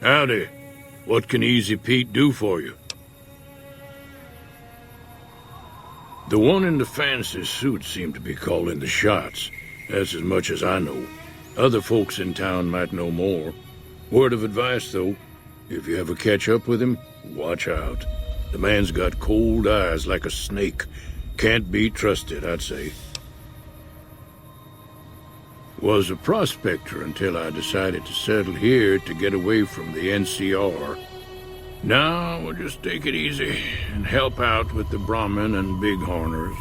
Howdy. What can Easy Pete do for you? The one in the fancy suit seemed to be calling the shots. That's as much as I know. Other folks in town might know more. Word of advice, though. If you ever catch up with him, watch out. The man's got cold eyes like a snake. Can't be trusted, I'd say. Was a prospector until I decided to settle here to get away from the NCR. Now we'll just take it easy and help out with the Brahmin and Bighorners.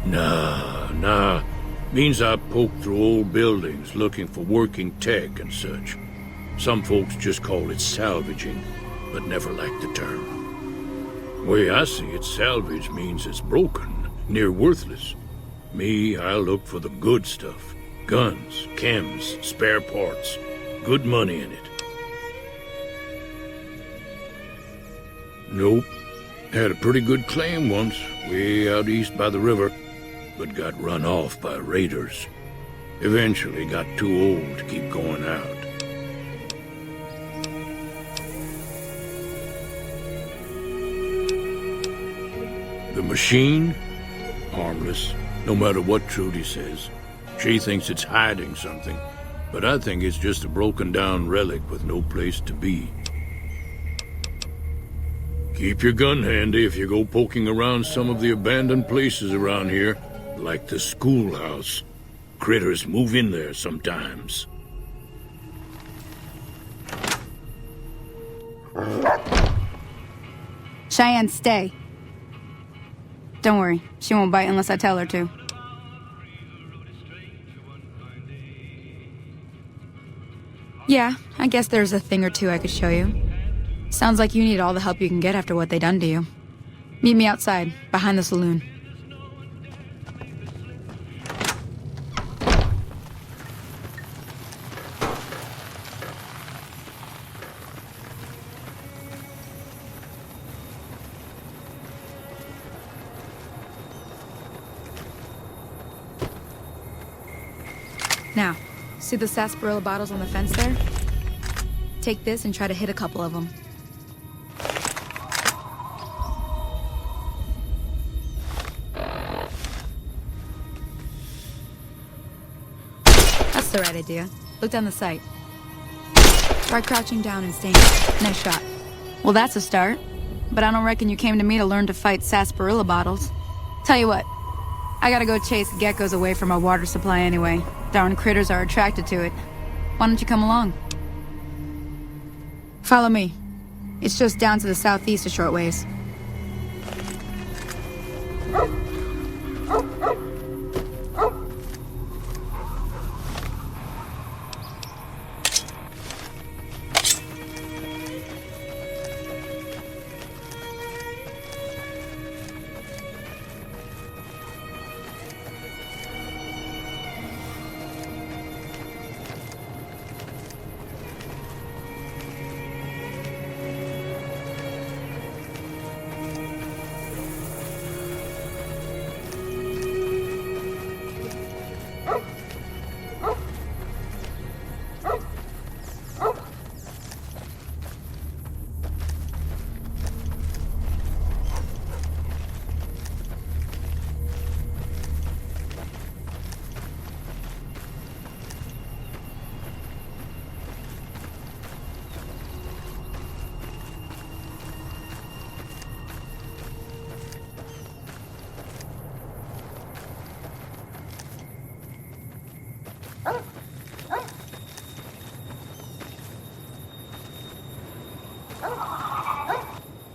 Nah. Means I poke through old buildings looking for working tech and such. Some folks just call it salvaging, but never liked the term. Way I see it, salvage means it's broken, near worthless. Me, I look for the good stuff. Guns, chems, spare parts. Good money in it. Nope. Had a pretty good claim once, way out east by the river, but got run off by raiders. Eventually got too old to keep going out. The machine? Harmless, no matter what Trudy says. She thinks it's hiding something, but I think it's just a broken-down relic with no place to be. Keep your gun handy if you go poking around some of the abandoned places around here, like the schoolhouse. Critters move in there sometimes. Cheyenne, stay. Don't worry, she won't bite unless I tell her to. Yeah, I guess there's a thing or two I could show you. Sounds like you need all the help you can get after what they done to you. Meet me outside, behind the saloon. Now, see the sarsaparilla bottles on the fence there? Take this and try to hit a couple of them. That's the right idea. Look down the sight. Try crouching down and staying. Nice shot. Well, that's a start. But I don't reckon you came to me to learn to fight sarsaparilla bottles. Tell you what, I gotta go chase geckos away from our water supply anyway. Darn critters are attracted to it. Why don't you come along? Follow me. It's just down to the southeast a short ways.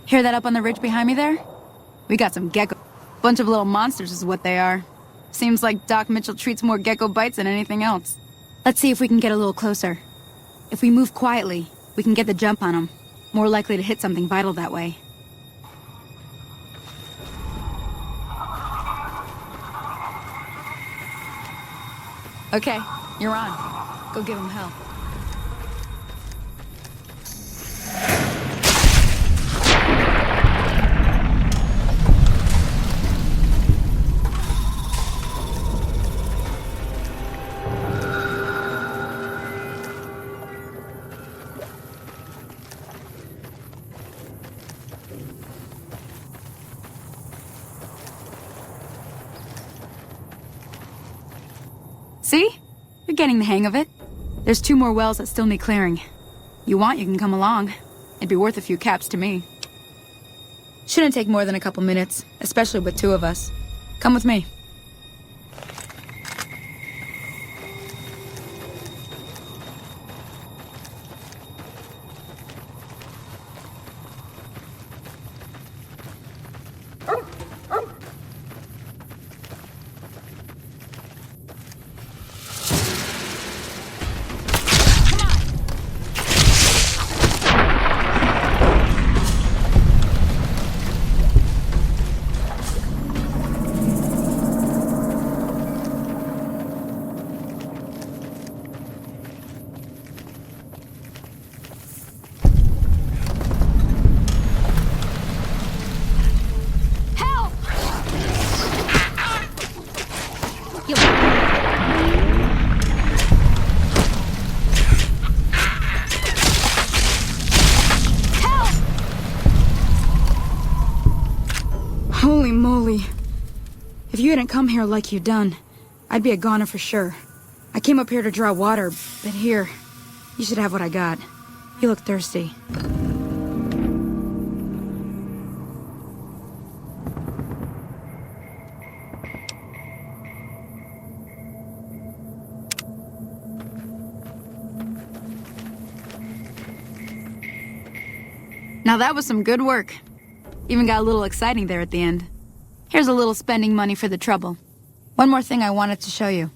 Hear that up on the ridge behind me there? We got some gecko. Bunch of little monsters is what they are. Seems like Doc Mitchell treats more gecko bites than anything else. Let's see if we can get a little closer. If we move quietly, we can get the jump on them. More likely to hit something vital that way. Okay, you're on. Go give him hell. See? You're getting the hang of it. There's 2 more wells that still need clearing. You want, you can come along. It'd be worth a few caps to me. Shouldn't take more than a couple minutes, especially with 2 of us. Come with me. Holy moly. If you hadn't come here like you done, I'd be a goner for sure. I came up here to draw water, but here, you should have what I got. You look thirsty. Now that was some good work. Even got a little exciting there at the end. Here's a little spending money for the trouble. One more thing I wanted to show you.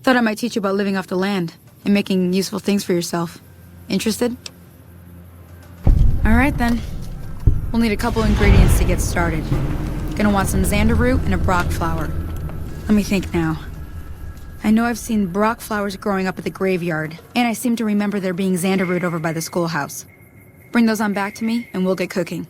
Thought I might teach you about living off the land and making useful things for yourself. Interested? Alright then. We'll need a couple ingredients to get started. Gonna want some xander root and a brock flower. Let me think now. I know I've seen brock flowers growing up at the graveyard, and I seem to remember there being xander root over by the schoolhouse. Bring those on back to me, and we'll get cooking.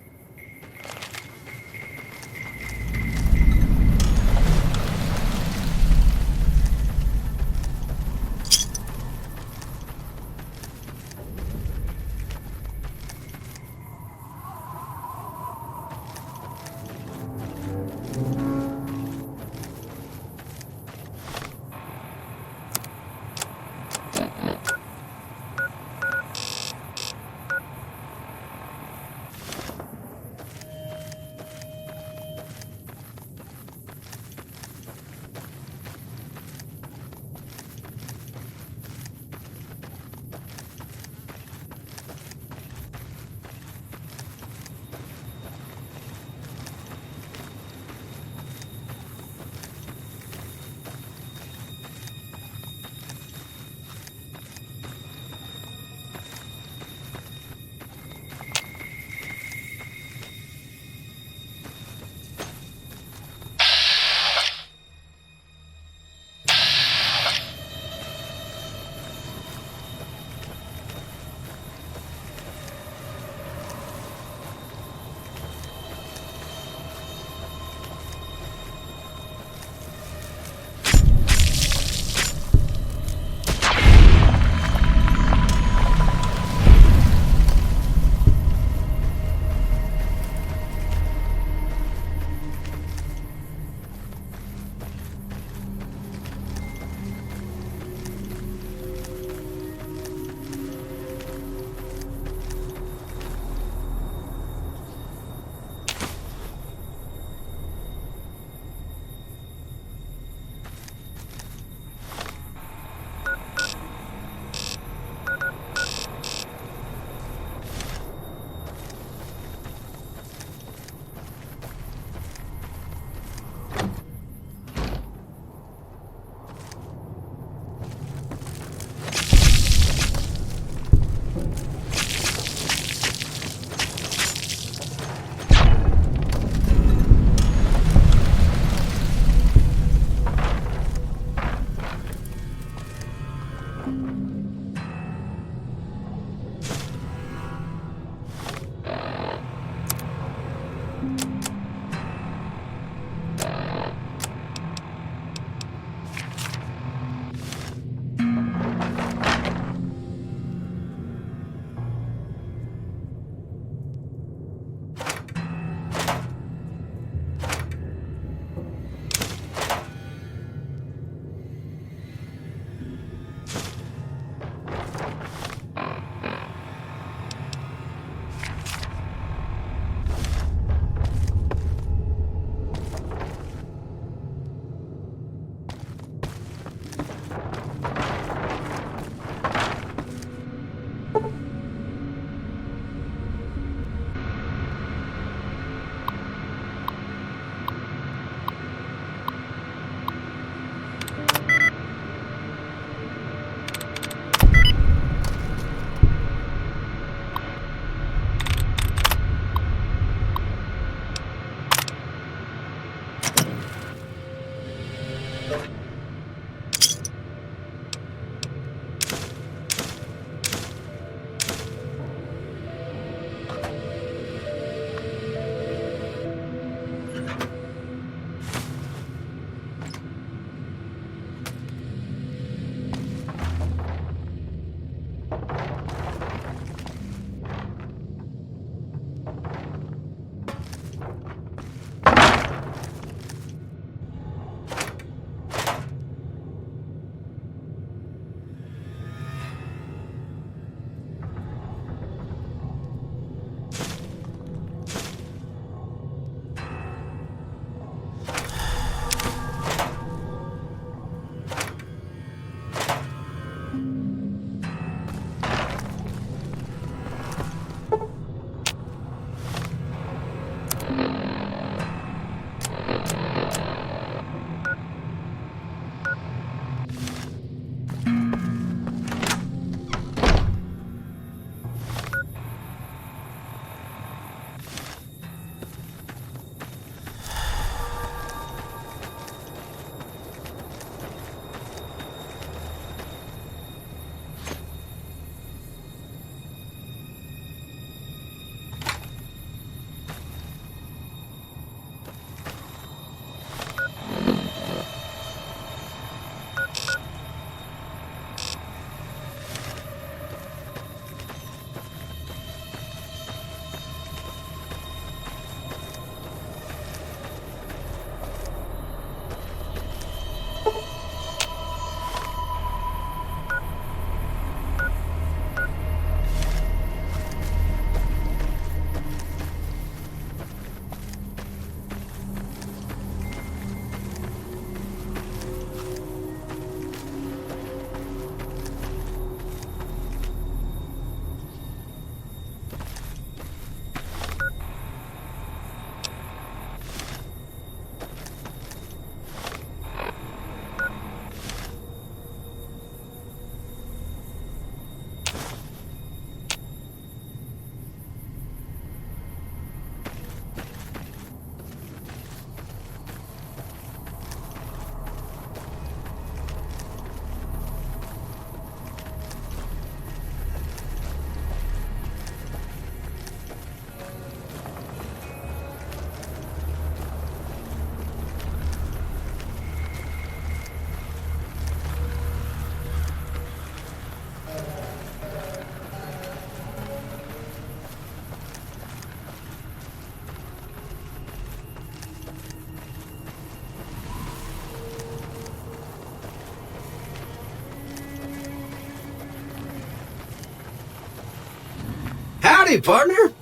Howdy, partner.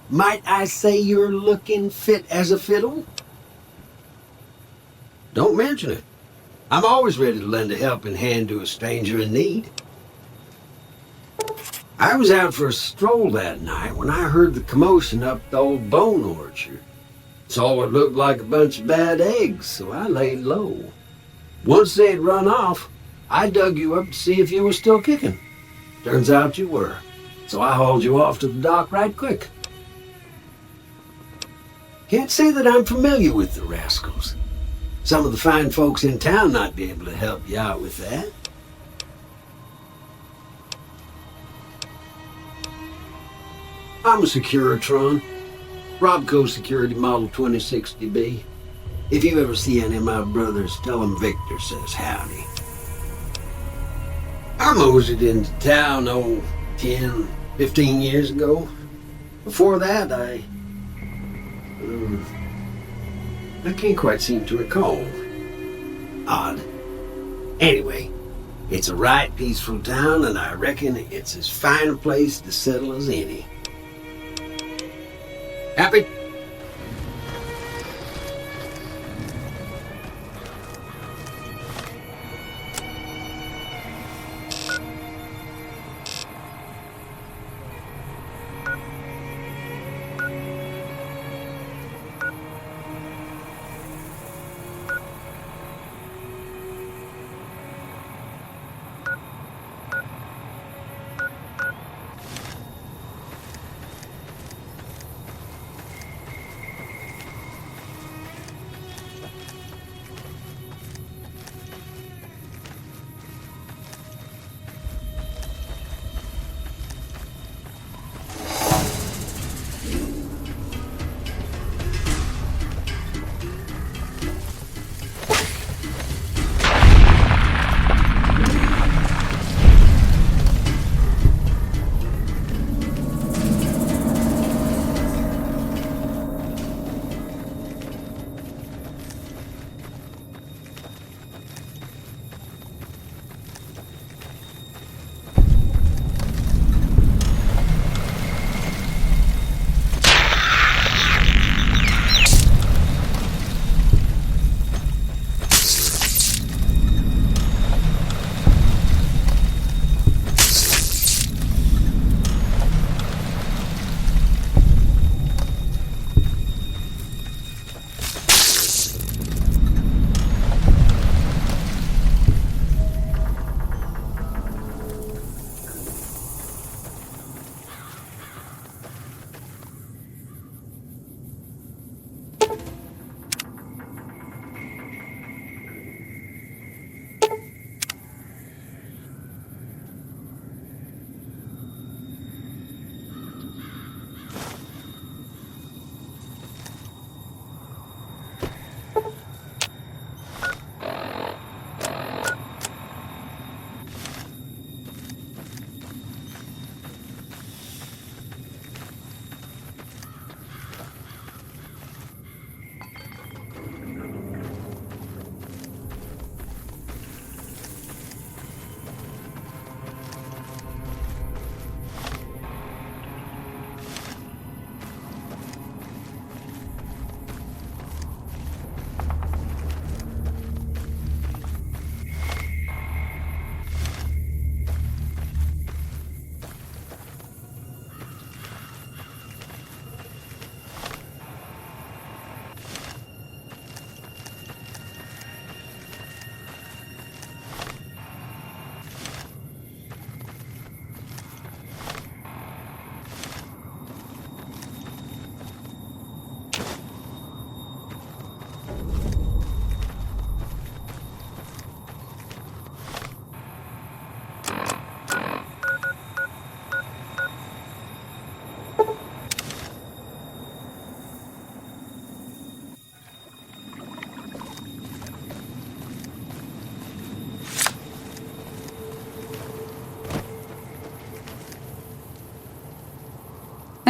Might I say you're looking fit as a fiddle? Don't mention it. I'm always ready to lend a helping hand to a stranger in need. I was out for a stroll that night when I heard the commotion up the old bone orchard. Saw what looked like a bunch of bad eggs, so I laid low. Once they'd run off, I dug you up to see if you were still kicking. Turns out you were, so I hauled you off to the dock right quick. Can't say that I'm familiar with the rascals. Some of the fine folks in town might be able to help you out with that. I'm a Securitron. Robco Security Model 2060B. If you ever see any of my brothers, tell them Victor says howdy. I moseyed into town, 10, 15 years ago. Before that, I can't quite seem to recall. Odd. Anyway, it's a right peaceful town, and I reckon it's as fine a place to settle as any. Happy?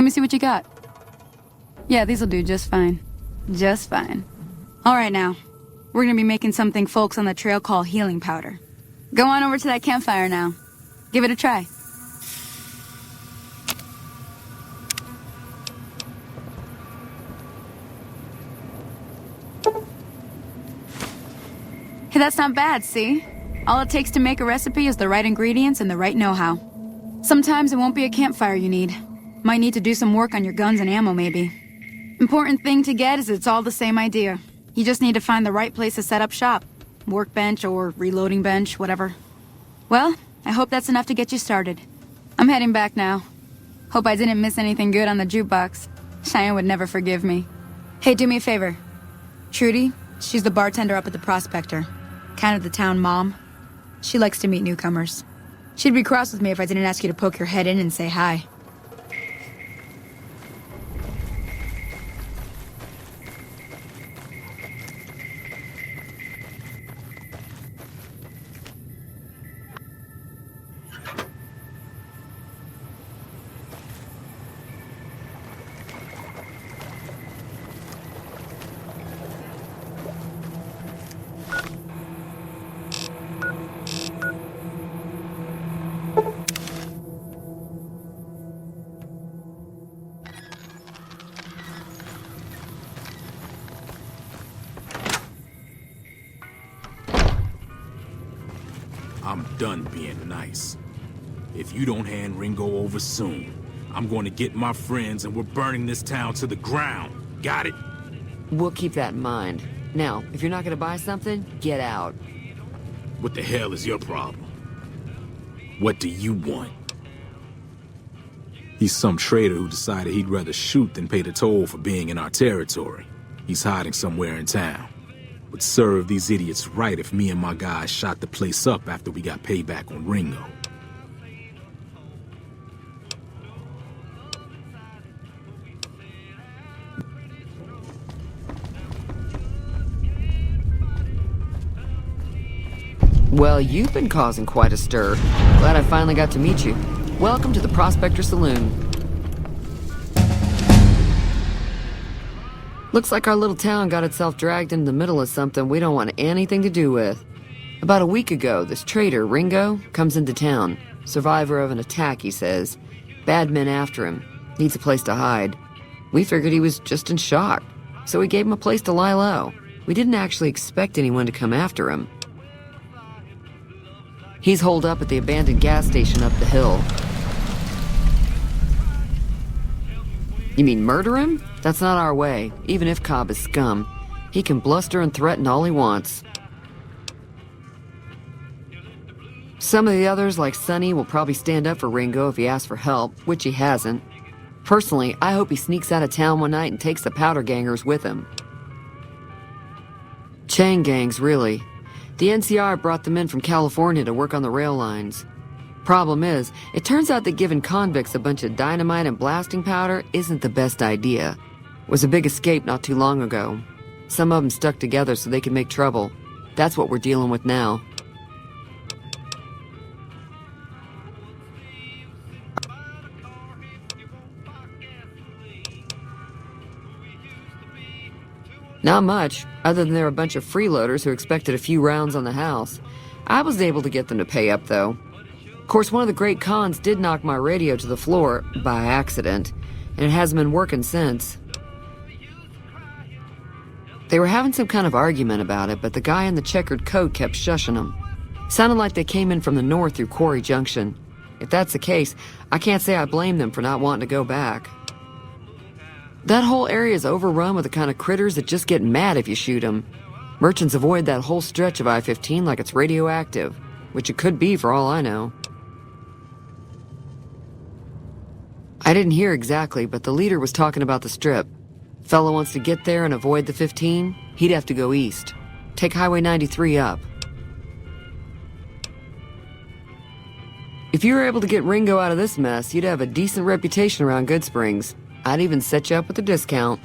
Let me see what you got. Yeah, these'll do just fine. Just fine. All right now. We're gonna be making something folks on the trail call healing powder. Go on over to that campfire now. Give it a try. Hey, that's not bad, see? All it takes to make a recipe is the right ingredients and the right know-how. Sometimes it won't be a campfire you need. Might need to do some work on your guns and ammo, maybe. Important thing to get is it's all the same idea. You just need to find the right place to set up shop. Workbench or reloading bench, whatever. Well, I hope that's enough to get you started. I'm heading back now. Hope I didn't miss anything good on the jukebox. Cheyenne would never forgive me. Hey, do me a favor. Trudy, she's the bartender up at the Prospector. Kind of the town mom. She likes to meet newcomers. She'd be cross with me if I didn't ask you to poke your head in and say hi. I'm done being nice. If you don't hand Ringo over soon, I'm going to get my friends and we're burning this town to the ground. Got it? We'll keep that in mind. Now, if you're not gonna buy something, get out. What the hell is your problem? What do you want? He's some traitor who decided he'd rather shoot than pay the toll for being in our territory. He's hiding somewhere in town. Would serve these idiots right if me and my guys shot the place up after we got payback on Ringo. Well, you've been causing quite a stir. Glad I finally got to meet you. Welcome to the Prospector Saloon. Looks like our little town got itself dragged into the middle of something we don't want anything to do with. About a week ago, this traitor, Ringo, comes into town. Survivor of an attack, he says. Bad men after him. Needs a place to hide. We figured he was just in shock, so we gave him a place to lie low. We didn't actually expect anyone to come after him. He's holed up at the abandoned gas station up the hill. You mean murder him? That's not our way, even if Cobb is scum. He can bluster and threaten all he wants. Some of the others, like Sonny, will probably stand up for Ringo if he asks for help, which he hasn't. Personally, I hope he sneaks out of town one night and takes the powder gangers with him. Chain gangs, really. The NCR brought them in from California to work on the rail lines. Problem is, it turns out that giving convicts a bunch of dynamite and blasting powder isn't the best idea. It was a big escape not too long ago. Some of them stuck together so they could make trouble. That's what we're dealing with now. Not much, other than they're a bunch of freeloaders who expected a few rounds on the house. I was able to get them to pay up, though. Of course, one of the great cons did knock my radio to the floor, by accident, and it hasn't been working since. They were having some kind of argument about it, but the guy in the checkered coat kept shushing them. Sounded like they came in from the north through Quarry Junction. If that's the case, I can't say I blame them for not wanting to go back. That whole area is overrun with the kind of critters that just get mad if you shoot them. Merchants avoid that whole stretch of I-15 like it's radioactive, which it could be for all I know. I didn't hear exactly, but the leader was talking about the strip. Fellow wants to get there and avoid the 15, he'd have to go east. Take Highway 93 up. If you were able to get Ringo out of this mess, you'd have a decent reputation around Goodsprings. I'd even set you up with a discount.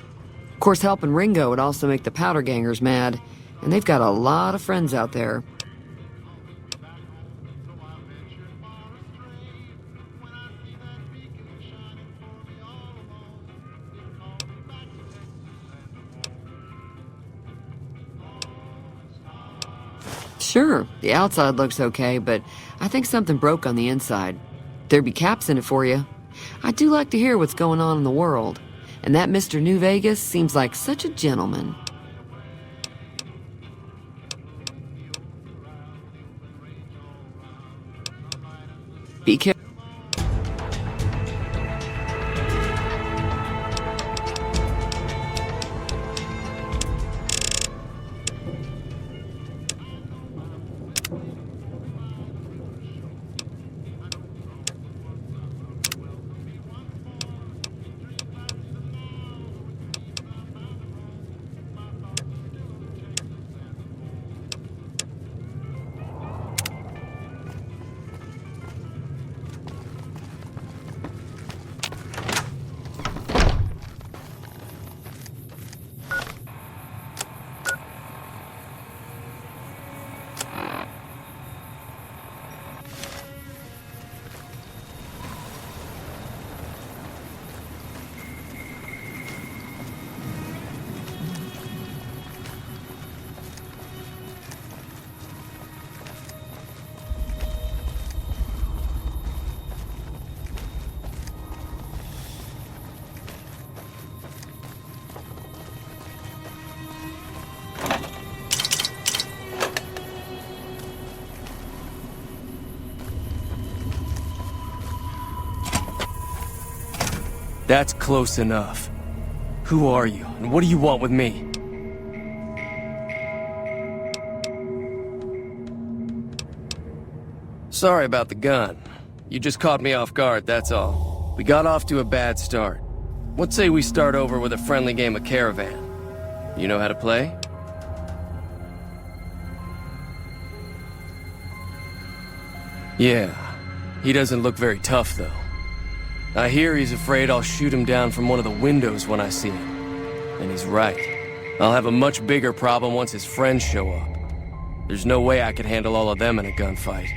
Of course, helping Ringo would also make the powder gangers mad, and they've got a lot of friends out there. Sure, the outside looks okay, but I think something broke on the inside. There'd be caps in it for you. I do like to hear what's going on in the world. And that Mr. New Vegas seems like such a gentleman. Be careful. That's close enough. Who are you, and what do you want with me? Sorry about the gun. You just caught me off guard, that's all. We got off to a bad start. What say we start over with a friendly game of Caravan? You know how to play? Yeah. He doesn't look very tough, though. I hear he's afraid I'll shoot him down from one of the windows when I see him. And he's right. I'll have a much bigger problem once his friends show up. There's no way I could handle all of them in a gunfight.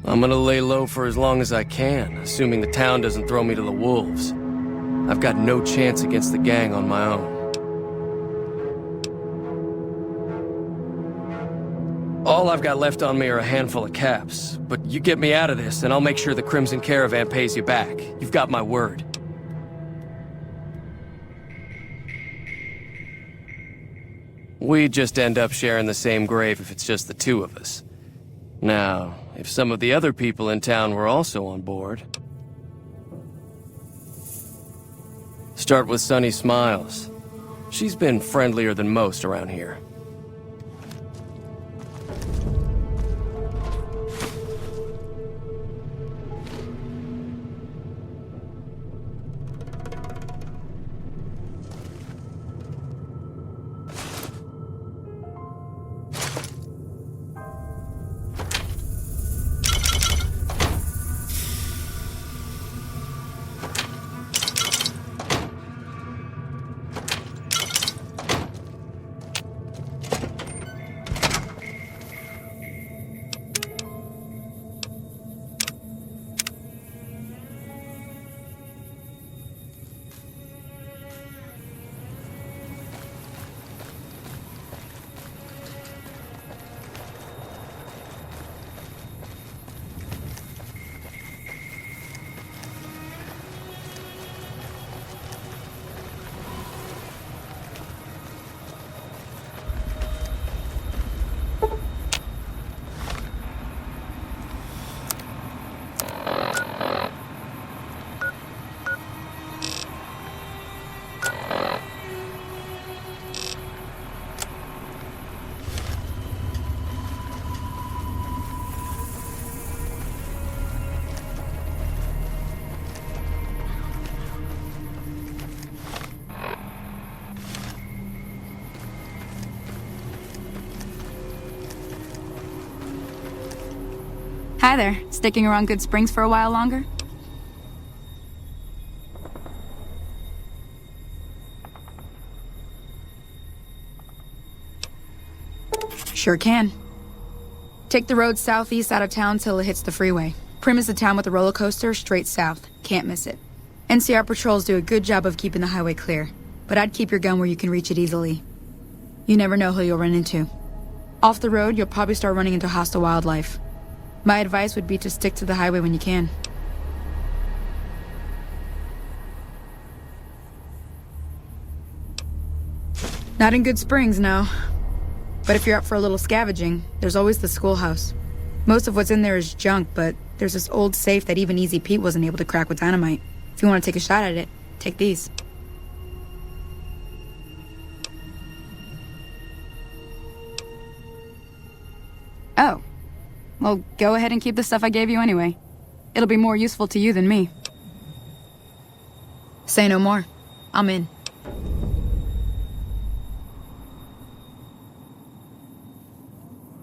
I'm gonna lay low for as long as I can, assuming the town doesn't throw me to the wolves. I've got no chance against the gang on my own. All I've got left on me are a handful of caps, but you get me out of this and I'll make sure the Crimson Caravan pays you back. You've got my word. We'd just end up sharing the same grave if it's just the two of us. Now, if some of the other people in town were also on board... Start with Sunny Smiles. She's been friendlier than most around here. Hi there. Sticking around Good Springs for a while longer? Sure can. Take the road southeast out of town till it hits the freeway. Prim is the town with the roller coaster, straight south. Can't miss it. NCR patrols do a good job of keeping the highway clear, but I'd keep your gun where you can reach it easily. You never know who you'll run into. Off the road, you'll probably start running into hostile wildlife. My advice would be to stick to the highway when you can. Not in Good Springs, no. But if you're up for a little scavenging, there's always the schoolhouse. Most of what's in there is junk, but there's this old safe that even Easy Pete wasn't able to crack with dynamite. If you want to take a shot at it, take these. Oh. Well, go ahead and keep the stuff I gave you anyway. It'll be more useful to you than me. Say no more. I'm in.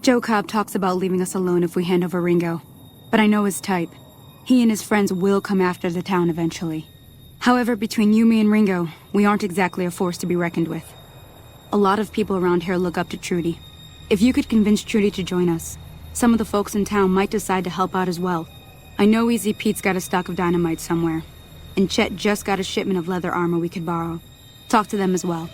Joe Cobb talks about leaving us alone if we hand over Ringo. But I know his type. He and his friends will come after the town eventually. However, between you, me, and Ringo, we aren't exactly a force to be reckoned with. A lot of people around here look up to Trudy. If you could convince Trudy to join us, some of the folks in town might decide to help out as well. I know Easy Pete's got a stock of dynamite somewhere, and Chet just got a shipment of leather armor we could borrow. Talk to them as well.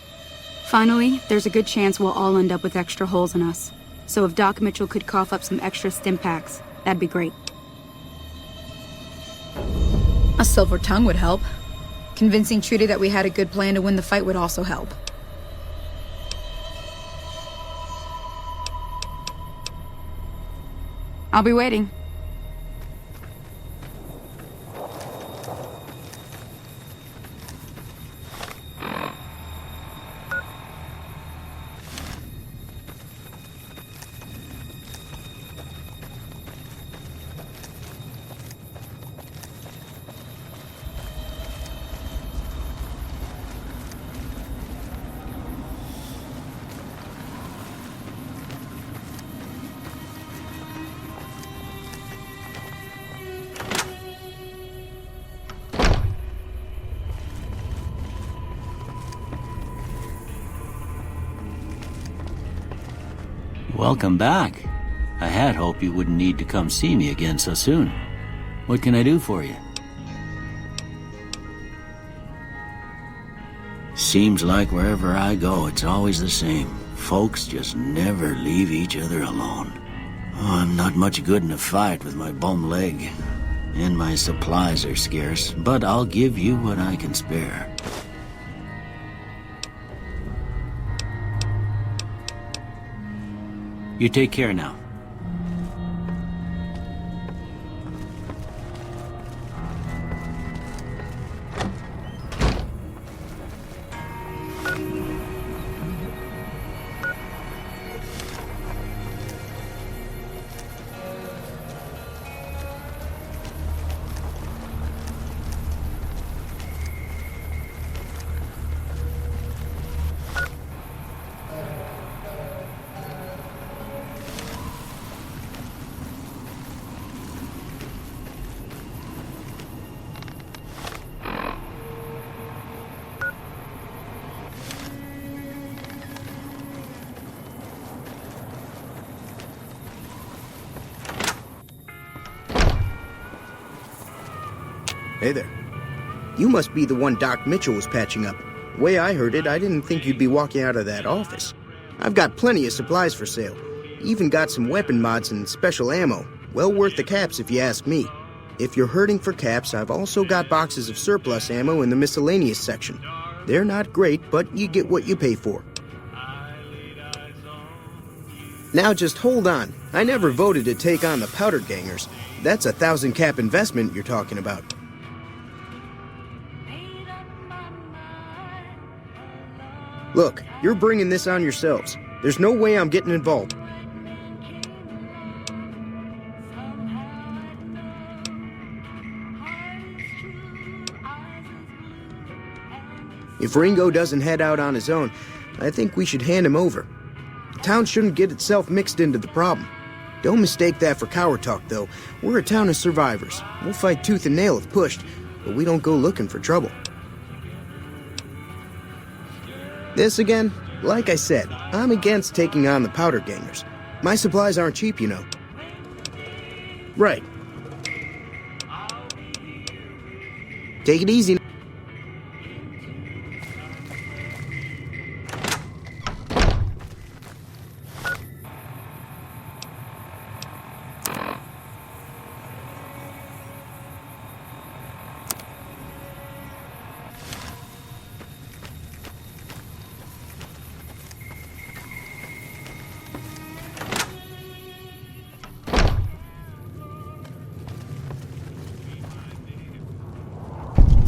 Finally, there's a good chance we'll all end up with extra holes in us. So if Doc Mitchell could cough up some extra stim packs, that'd be great. A silver tongue would help. Convincing Trudy that we had a good plan to win the fight would also help. I'll be waiting. Welcome back. I had hoped you wouldn't need to come see me again so soon. What can I do for you? Seems like wherever I go, it's always the same. Folks just never leave each other alone. Oh, I'm not much good in a fight with my bum leg. And my supplies are scarce, but I'll give you what I can spare. You take care now. Hey there. You must be the one Doc Mitchell was patching up. The way I heard it, I didn't think you'd be walking out of that office. I've got plenty of supplies for sale. Even got some weapon mods and special ammo. Well worth the caps if you ask me. If you're hurting for caps, I've also got boxes of surplus ammo in the miscellaneous section. They're not great, but you get what you pay for. Now just hold on. I never voted to take on the Powder Gangers. That's a 1,000 cap investment you're talking about. Look, you're bringing this on yourselves. There's no way I'm getting involved. If Ringo doesn't head out on his own, I think we should hand him over. The town shouldn't get itself mixed into the problem. Don't mistake that for coward talk, though. We're a town of survivors. We'll fight tooth and nail if pushed, but we don't go looking for trouble. This again? Like I said, I'm against taking on the Powder Gangers. My supplies aren't cheap, you know. Right. Take it easy.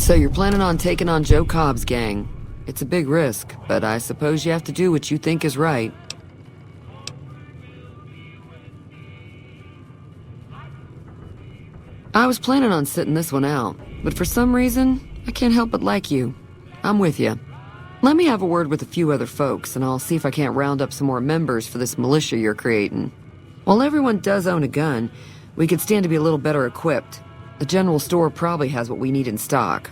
So you're planning on taking on Joe Cobb's gang. It's a big risk, but I suppose you have to do what you think is right. I was planning on sitting this one out, but for some reason, I can't help but like you. I'm with you. Let me have a word with a few other folks, and I'll see if I can't round up some more members for this militia you're creating. While everyone does own a gun, we could stand to be a little better equipped. The general store probably has what we need in stock.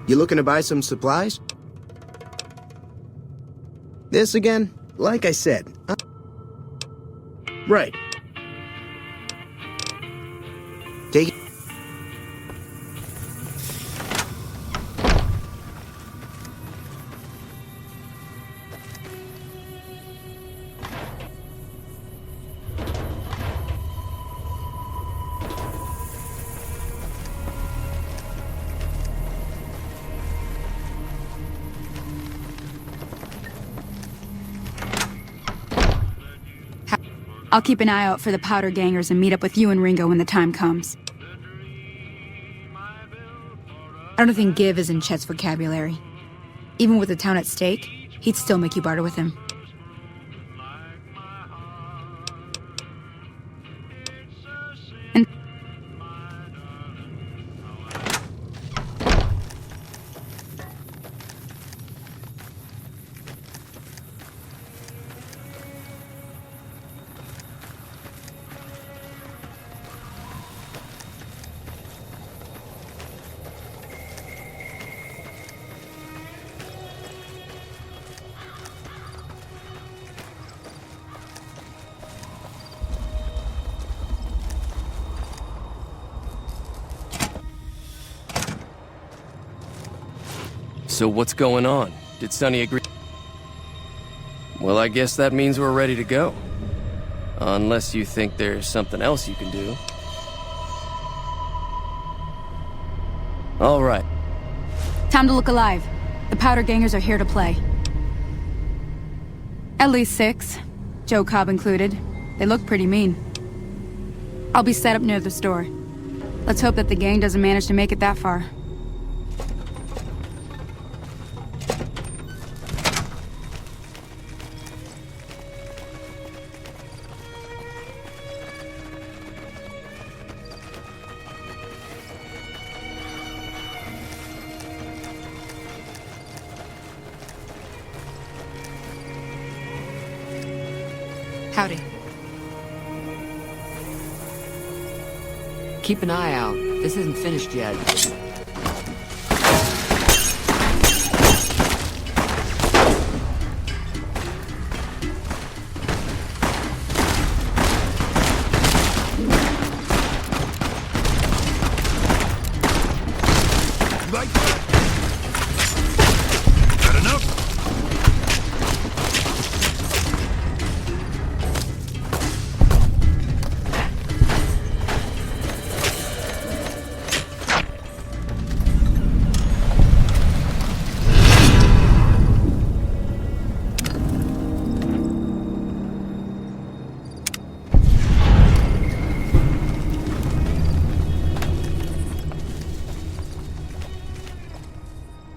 You looking to buy some supplies? This again? Like I said. Right. Take it. I'll keep an eye out for the powder gangers and meet up with you and Ringo when the time comes. I don't think give is in Chet's vocabulary. Even with the town at stake, he'd still make you barter with him. And So what's going on? Did Sonny agree? Well, I guess that means we're ready to go. Unless you think there's something else you can do. All right. time to look alive. The powder gangers are here to play. At least 6, Joe Cobb included. They look pretty mean. I'll be set up near the store. Let's hope that the gang doesn't manage to make it that far. Howdy. Keep an eye out. This isn't finished yet. Got enough?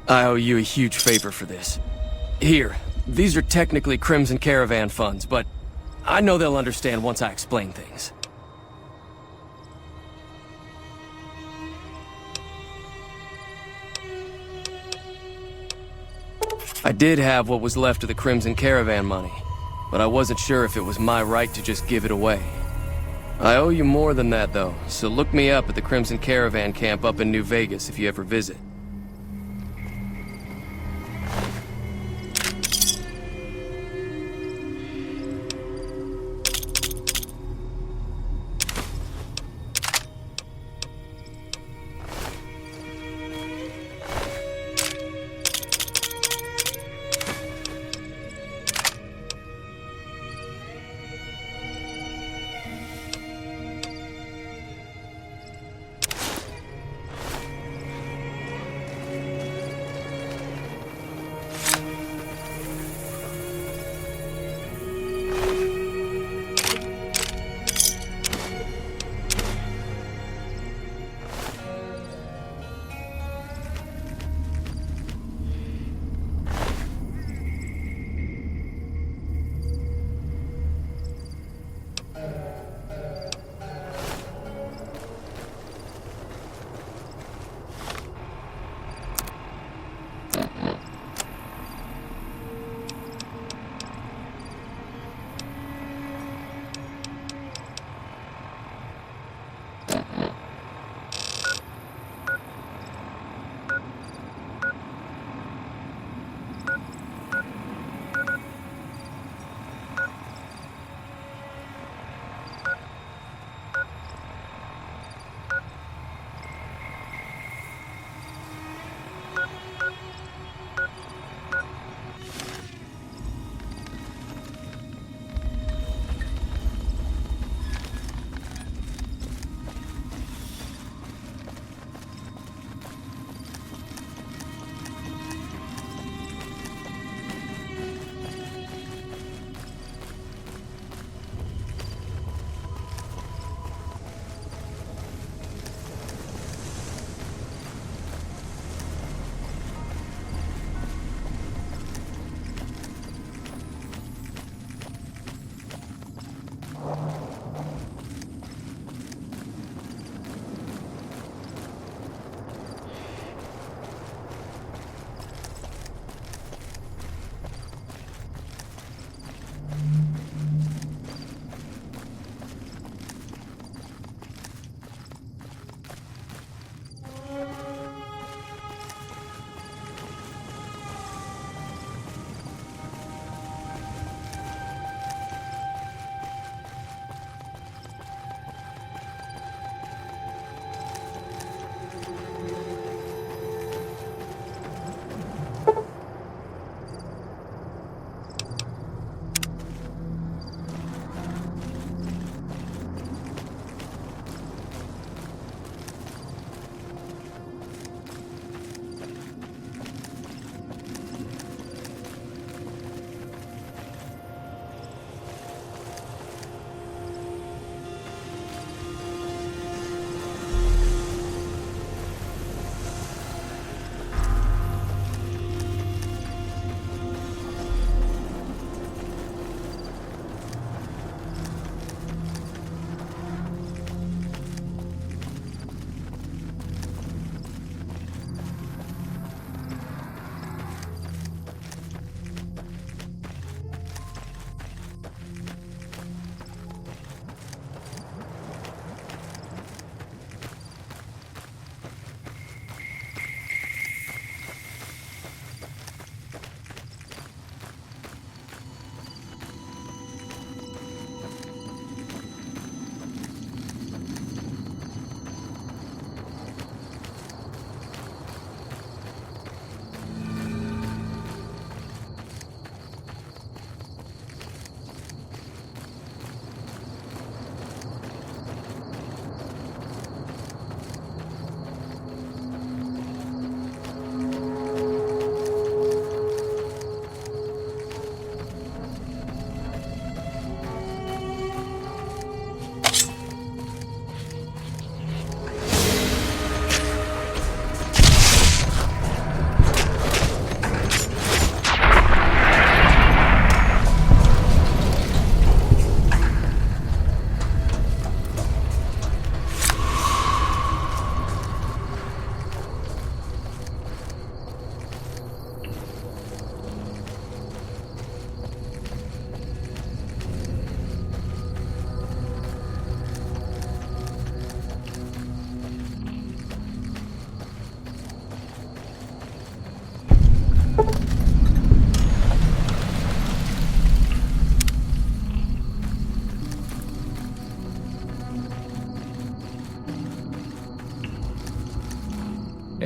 I owe you a huge favor for this. Here, these are technically Crimson Caravan funds, but I know they'll understand once I explain things. I did have what was left of the Crimson Caravan money, but I wasn't sure if it was my right to just give it away. I owe you more than that, though, so look me up at the Crimson Caravan camp up in New Vegas if you ever visit.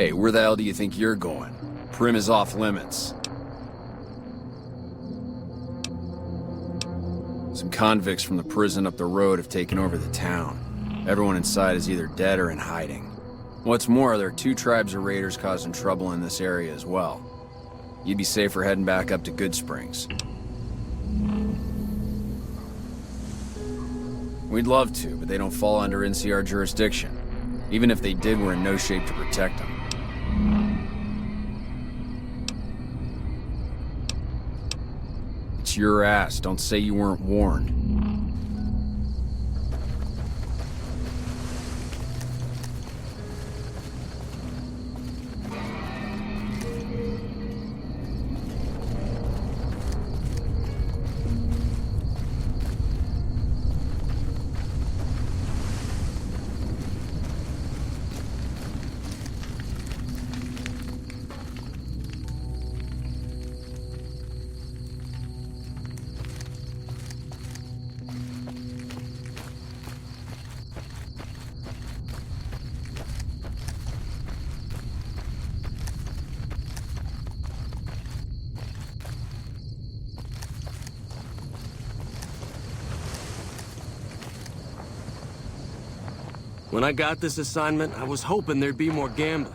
Hey, where the hell do you think you're going? Prim is off limits. Some convicts from the prison up the road have taken over the town. Everyone inside is either dead or in hiding. What's more, there are 2 tribes of raiders causing trouble in this area as well. You'd be safer heading back up to Goodsprings. We'd love to, but they don't fall under NCR jurisdiction. Even if they did, we're in no shape to protect them. It's your ass. Don't say you weren't warned. When I got this assignment, I was hoping there'd be more gambling.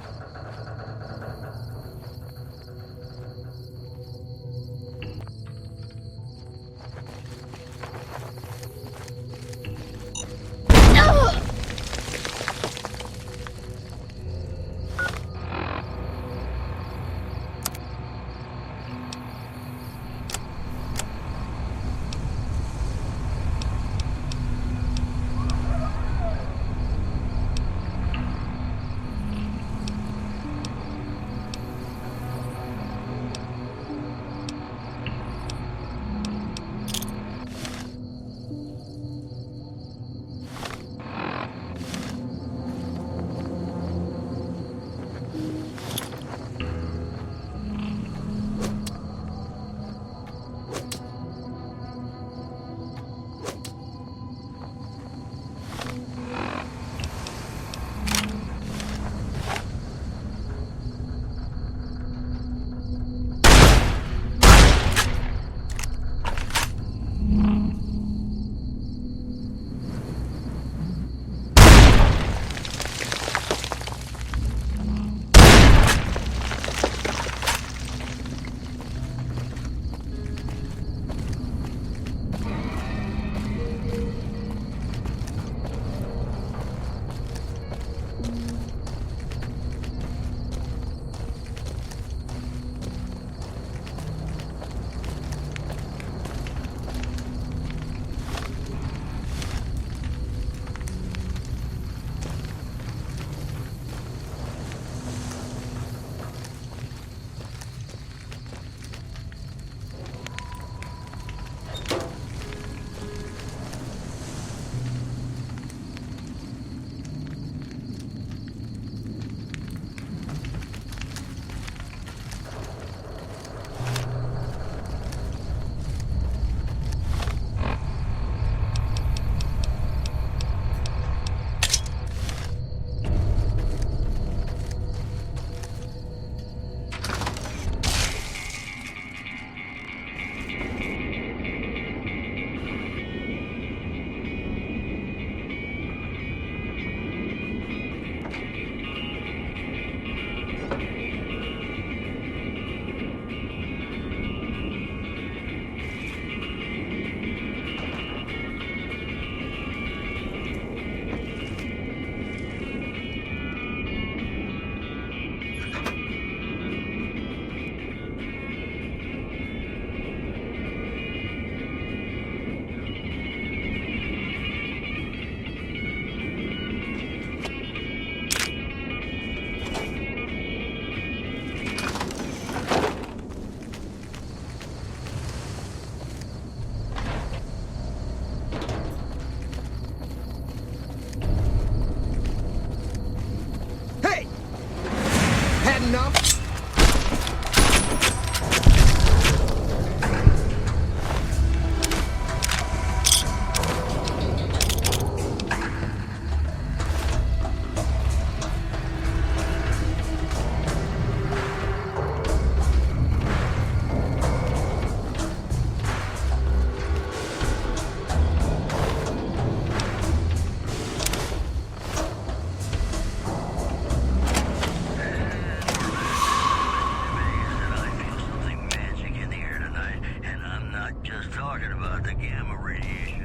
just talking about the gamma radiation.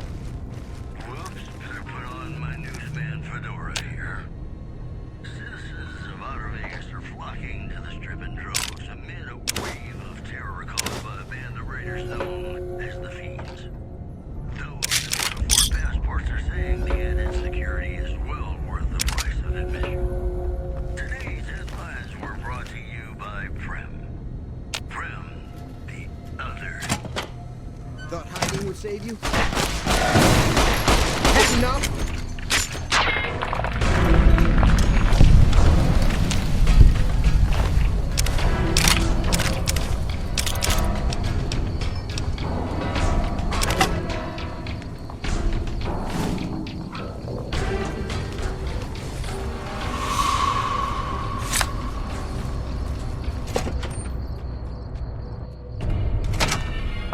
Whoops, better put on my newsman fedora here. Citizens of Outer Vegas are flocking to the Strip in droves amid a wave of terror caused by a band of raiders known as the Fiends. Those with Fort passports are saying the added security is well worth the price of admission. Today's headlines were brought to you by Prem. Prem, the other. Thought hiding would save you? Enough?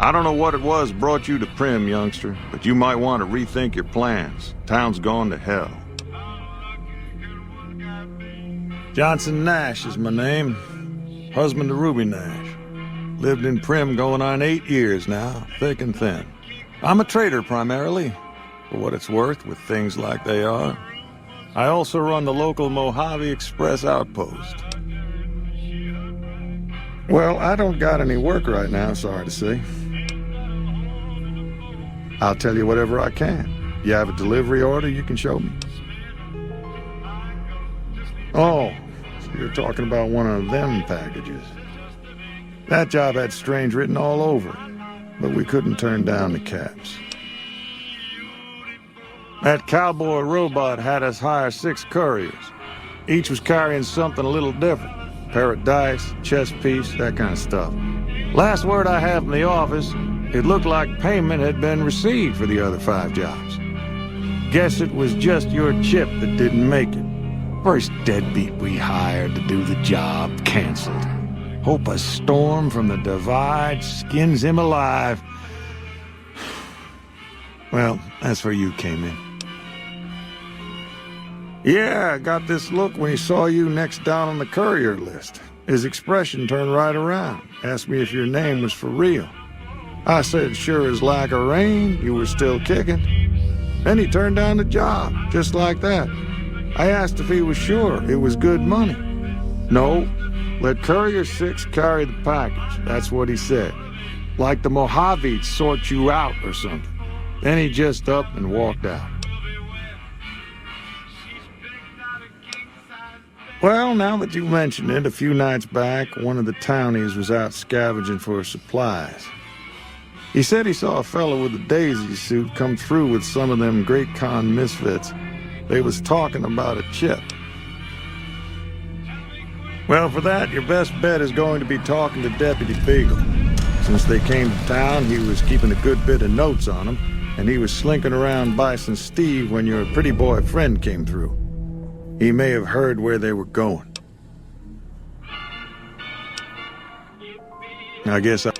I don't know what it was brought you to Prim, youngster, but you might want to rethink your plans. Town's gone to hell. Johnson Nash is my name. Husband to Ruby Nash. Lived in Prim going on 8 years now, thick and thin. I'm a trader primarily, for what it's worth with things like they are. I also run the local Mojave Express outpost. Well, I don't got any work right now, sorry to say. I'll tell you whatever I can. You have a delivery order you can show me? Oh, so you're talking about one of them packages. That job had strange written all over it, but we couldn't turn down the caps. That cowboy robot had us hire 6 couriers. Each was carrying something a little different. Pair of dice, chess piece, that kind of stuff. Last word I have from the office, it looked like payment had been received for the other 5 jobs. Guess it was just your chip that didn't make it. First deadbeat we hired to do the job canceled. Hope a storm from the divide skins him alive. Well, that's where you came in. Yeah, I got this look when he saw you next down on the courier list. His expression turned right around, asked me if your name was for real. I said, sure as like a rain, you were still kicking. Then he turned down the job, just like that. I asked if he was sure it was good money. No, let Courier 6 carry the package, that's what he said. Like the Mojave's sort you out or something. Then he just up and walked out. Well, now that you mention it, a few nights back, one of the townies was out scavenging for supplies. He said he saw a fellow with a daisy suit come through with some of them Great Con misfits. They was talking about a chip. Well, for that, your best bet is going to be talking to Deputy Beagle. Since they came to town, he was keeping a good bit of notes on them, and he was slinking around Bison Steve when your pretty boy friend came through. He may have heard where they were going. I guess I...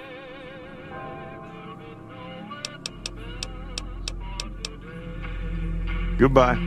Goodbye.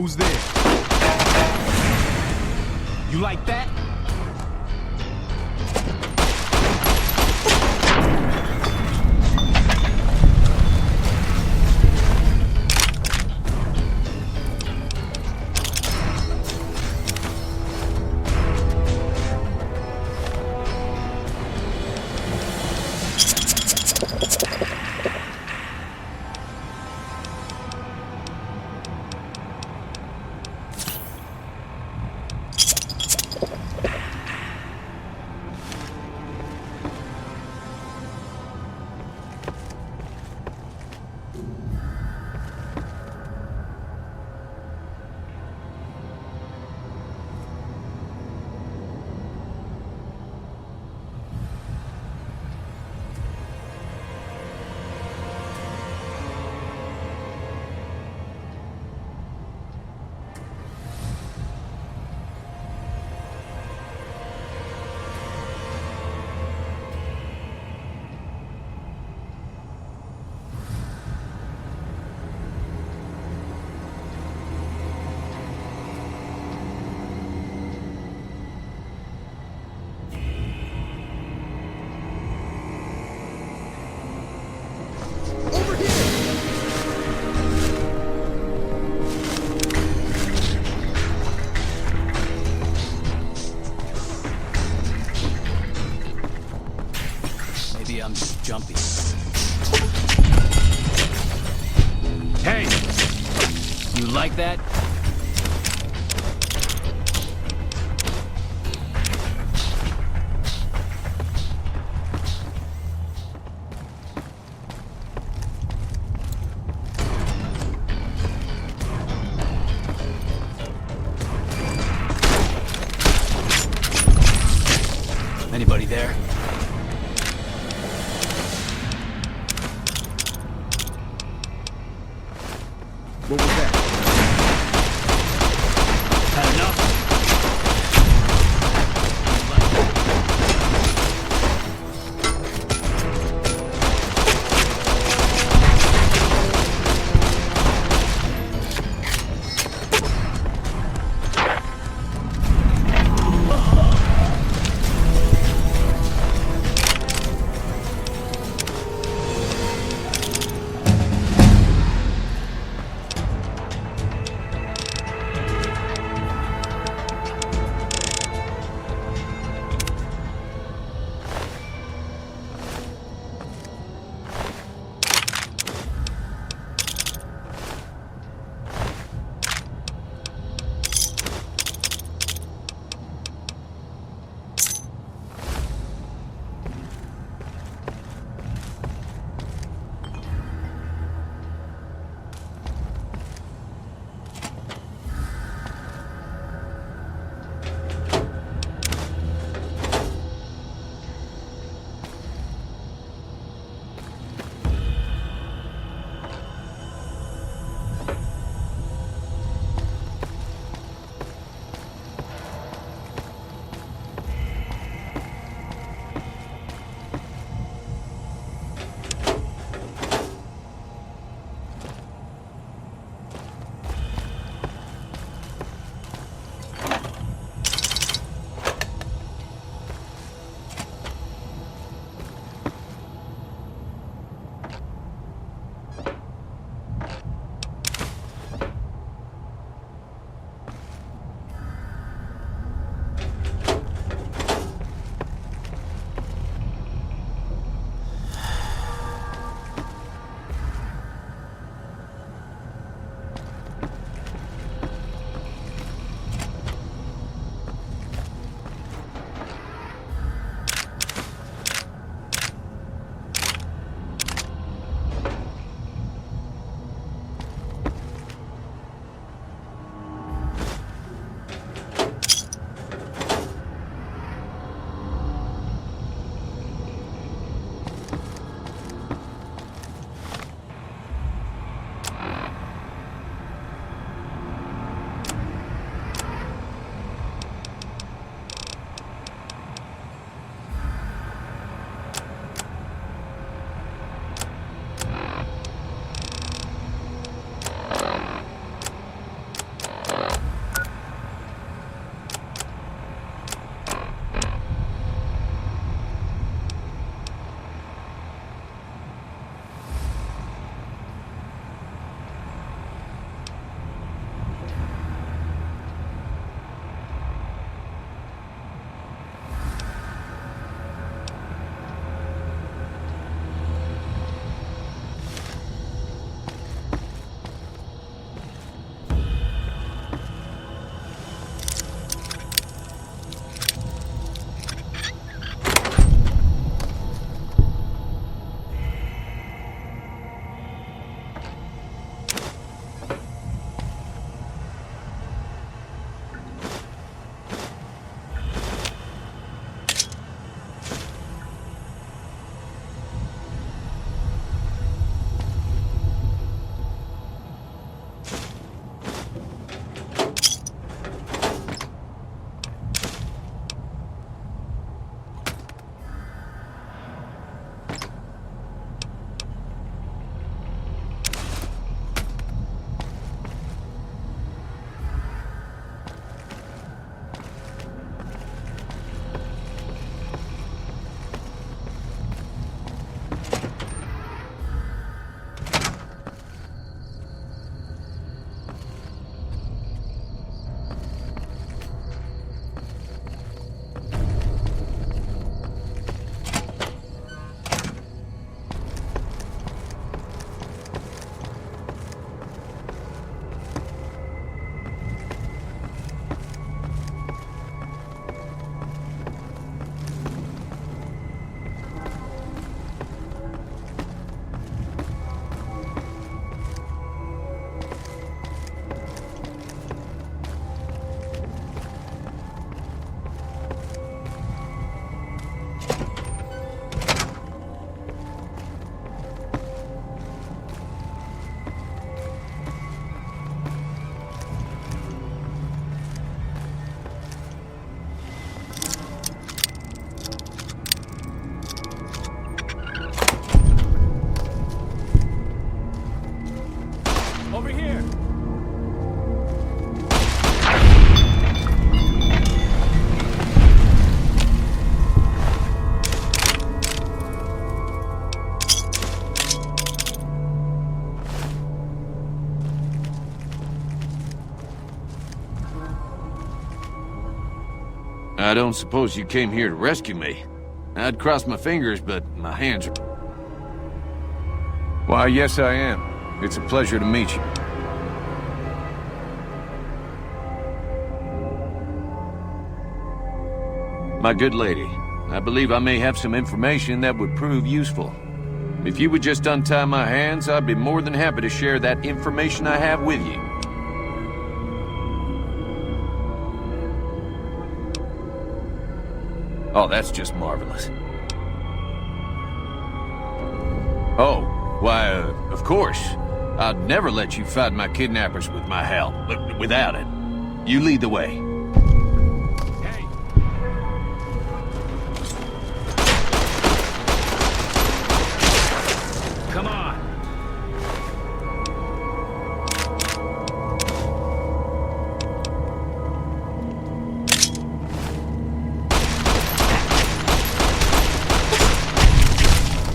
Who's there? You like that? Maybe I'm just jumpy. Hey! You like that? Anybody there? What was that? Had enough? I don't suppose you came here to rescue me. I'd cross my fingers, but my hands are... Why, yes I am. It's a pleasure to meet you. My good lady, I believe I may have some information that would prove useful. If you would just untie my hands, I'd be more than happy to share that information I have with you. Oh, that's just marvelous. Oh, why, of course. I'd never let you fight my kidnappers with my help, but without it. You lead the way. Hey! Come on.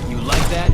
You like that?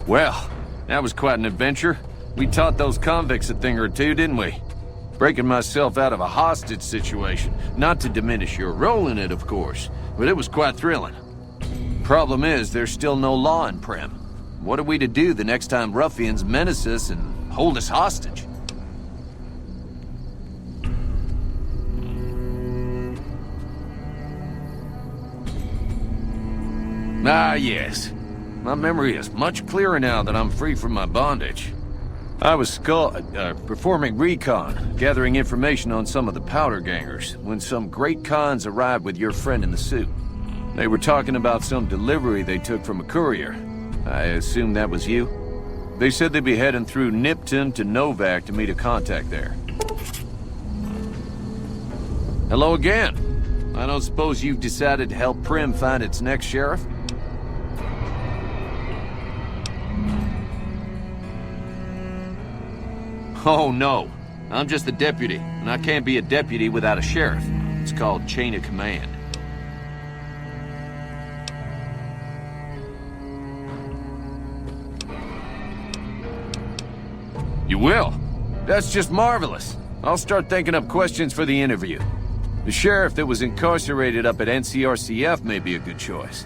Well, that was quite an adventure. We taught those convicts a thing or two, didn't we? Breaking myself out of a hostage situation. Not to diminish your role in it, of course, but it was quite thrilling. Problem is, there's still no law in Primm. What are we to do the next time ruffians menace us and hold us hostage? Ah, yes. My memory is much clearer now that I'm free from my bondage. I was performing recon, gathering information on some of the powder gangers, when some great cons arrived with your friend in the suit. They were talking about some delivery they took from a courier. I assume that was you? They said they'd be heading through Nipton to Novak to meet a contact there. Hello again. I don't suppose you've decided to help Primm find its next sheriff? Oh, no. I'm just the deputy, and I can't be a deputy without a sheriff. It's called chain of command. You will? That's just marvelous. I'll start thinking up questions for the interview. The sheriff that was incarcerated up at NCRCF may be a good choice.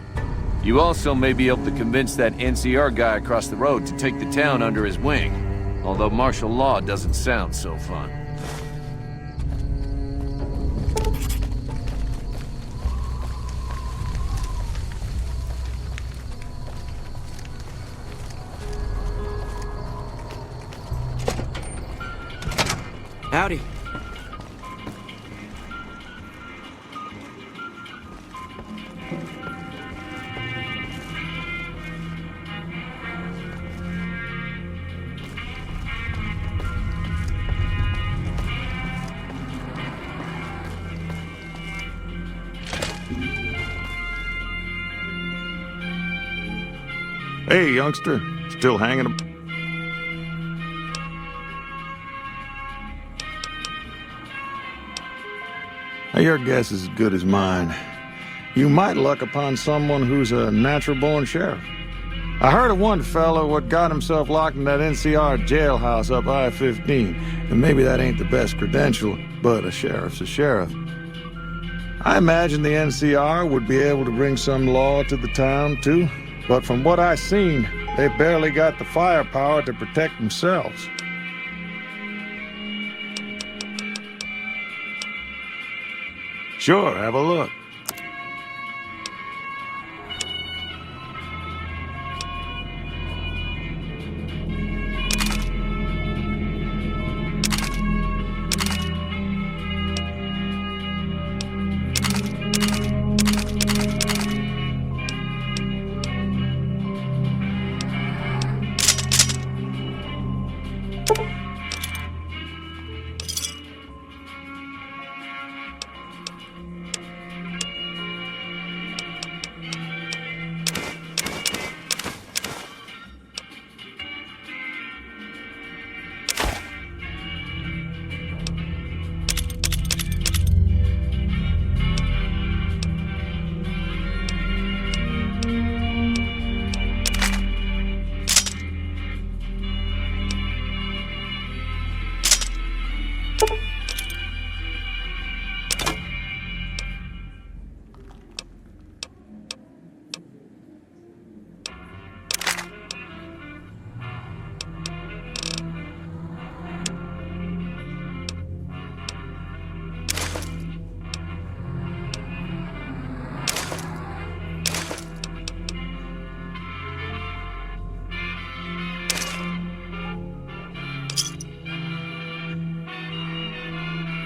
You also may be able to convince that NCR guy across the road to take the town under his wing. Although martial law doesn't sound so fun. Howdy. Hey, youngster. Still hanging up? Now, your guess is as good as mine. You might luck upon someone who's a natural-born sheriff. I heard of one fellow what got himself locked in that NCR jailhouse up I-15, and maybe that ain't the best credential, but a sheriff's a sheriff. I imagine the NCR would be able to bring some law to the town, too. But from what I've seen, They barely got the firepower to protect themselves. Sure, have a look.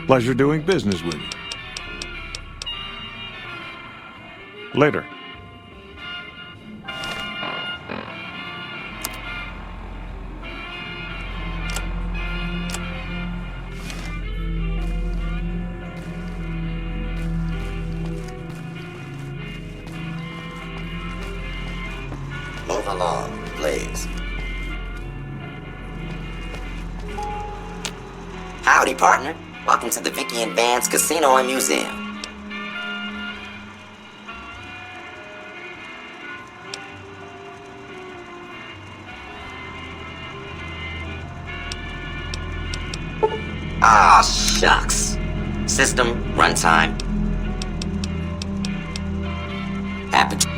Pleasure doing business with you. Later. Move along, please. Howdy, partner. Welcome to the Vicky and Vance Casino and Museum. Ah, shucks. System, runtime. Aperture.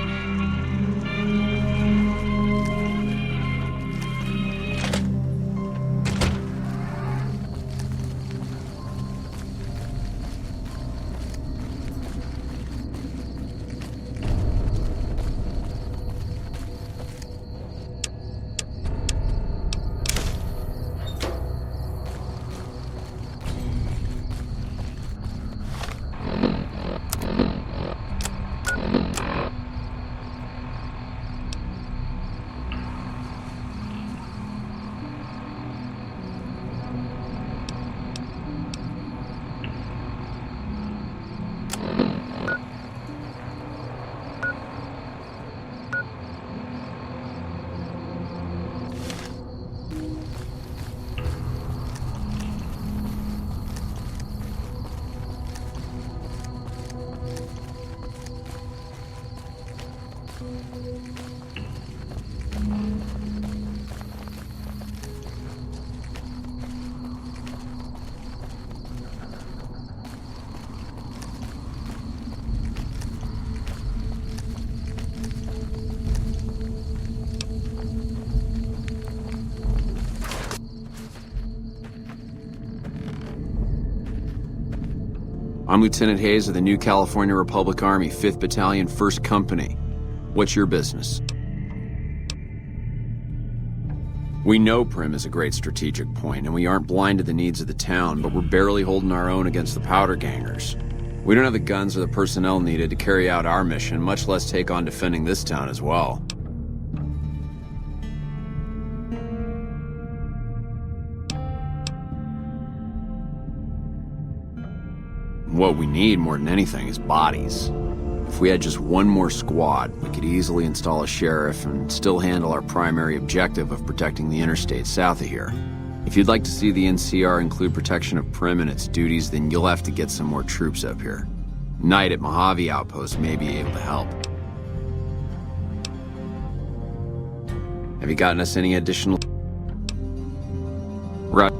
I'm Lieutenant Hayes of the New California Republic Army, 5th Battalion, 1st Company. What's your business? We know Primm is a great strategic point, and we aren't blind to the needs of the town, but we're barely holding our own against the powder gangers. We don't have the guns or the personnel needed to carry out our mission, much less take on defending this town as well. What we need more than anything is bodies. If we had just one more squad, we could easily install a sheriff and still handle our primary objective of protecting the interstate south of here. If you'd like to see the NCR include protection of Primm and its duties, then you'll have to get some more troops up here. Knight at Mojave Outpost may be able to help. Have you gotten us any additional... Right.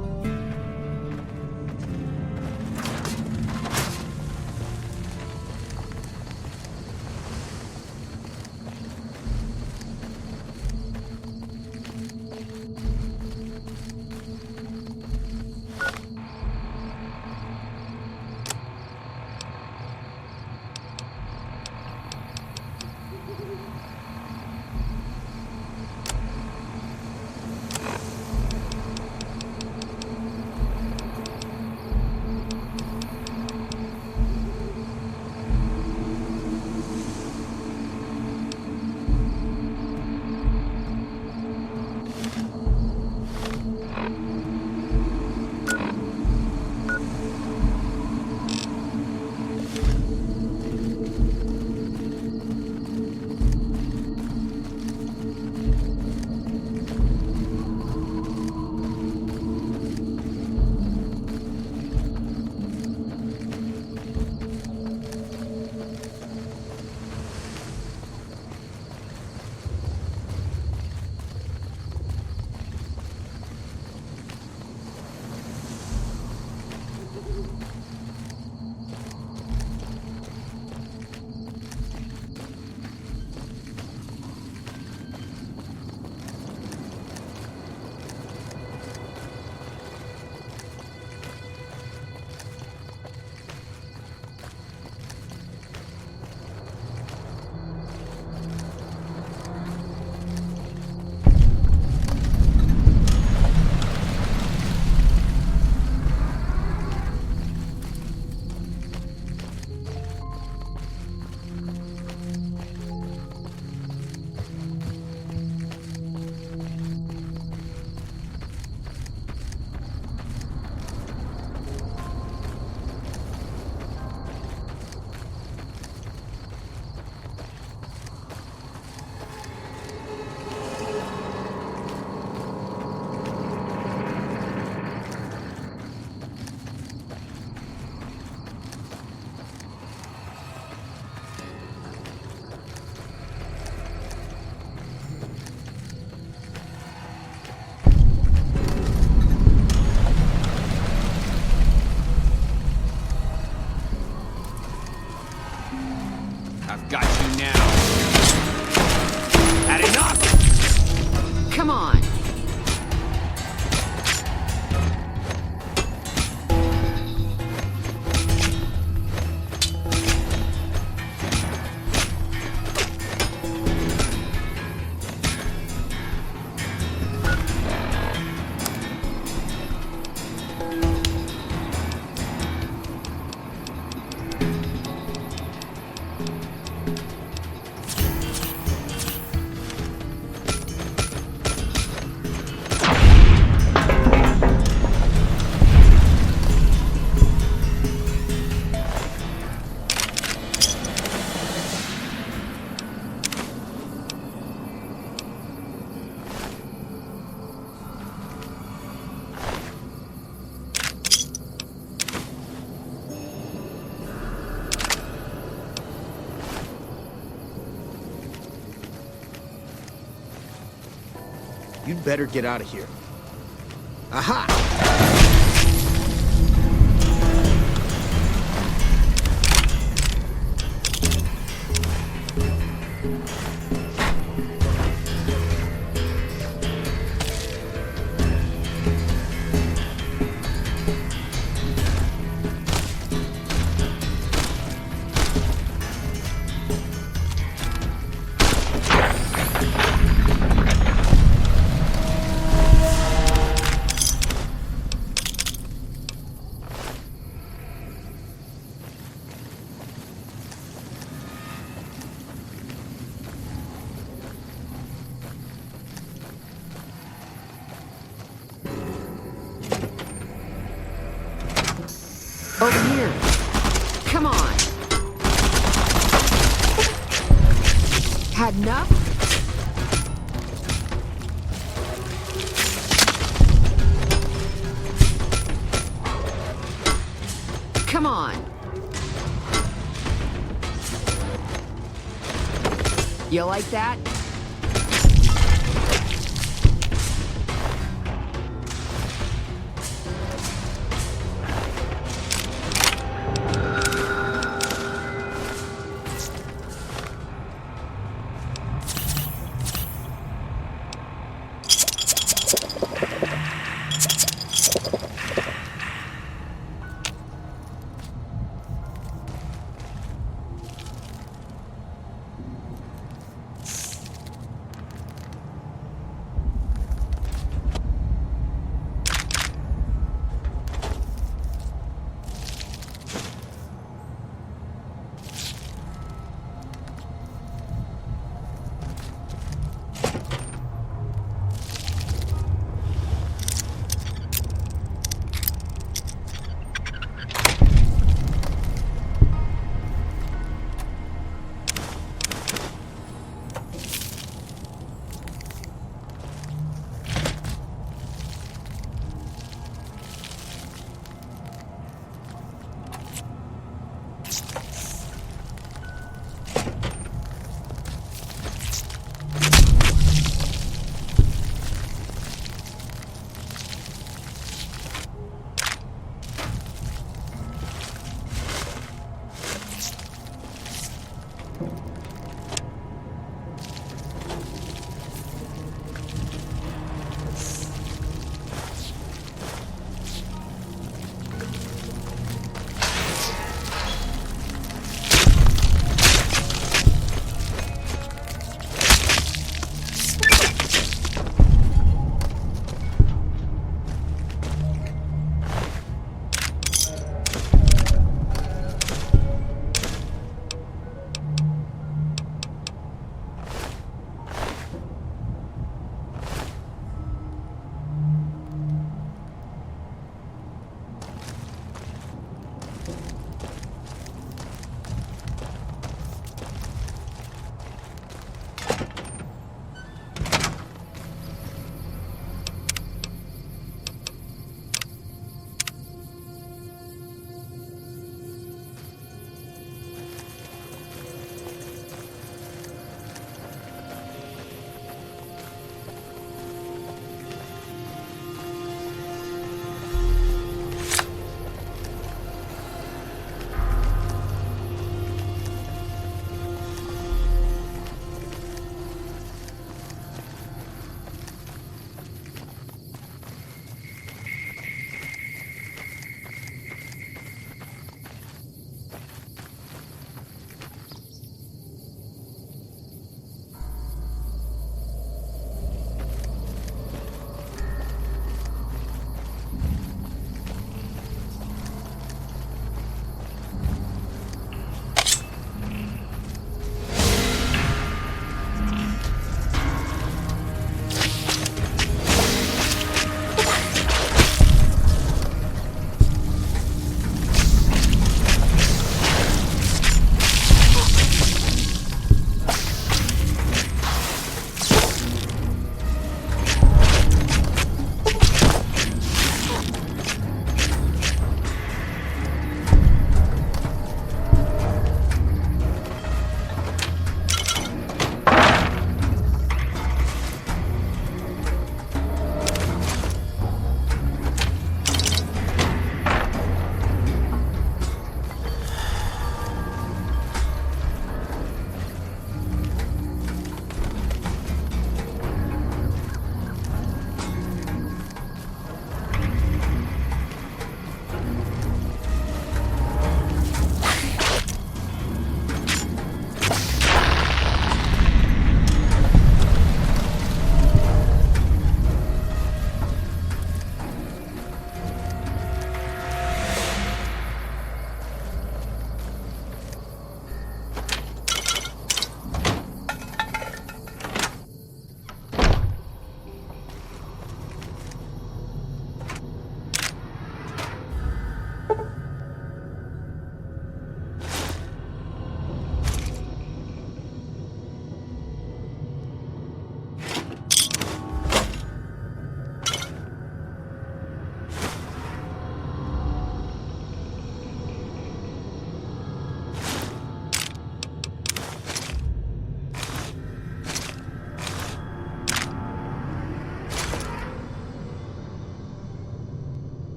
Come on. You'd better get out of here. Aha! Over here. Come on. Had enough? Come on. You like that?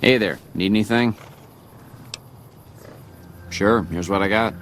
Hey there, need anything? Sure, here's what I got.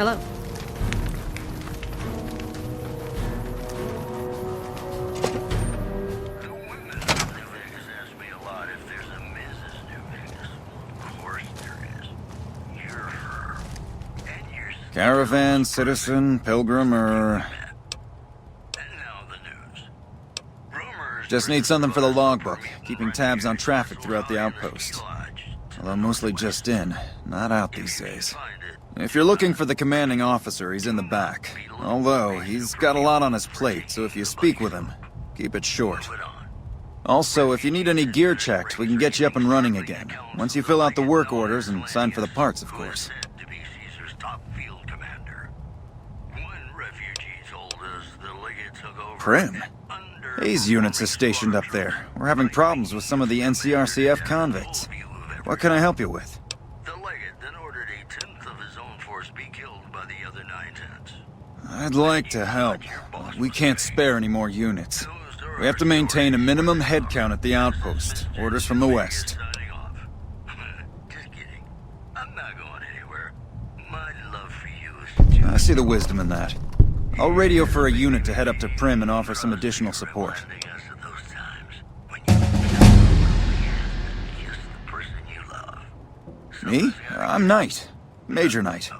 Hello. Caravan, citizen, pilgrim, or... Just need something for the logbook, keeping tabs on traffic throughout the outpost. Although mostly just in, not out these days. If you're looking for the commanding officer, he's in the back. Although, he's got a lot on his plate, so if you speak with him, keep it short. Also, if you need any gear checked, we can get you up and running again. Once you fill out the work orders and sign for the parts, of course. Prim? Hayes units is stationed up there. We're having problems with some of the NCRCF convicts. What can I help you with? I'd like to help, but we can't spare any more units. We have to maintain a minimum head count at the outpost. Orders from the west. I see the wisdom in that. I'll radio for a unit to head up to Prim and offer some additional support. Me? I'm Knight. Major Knight.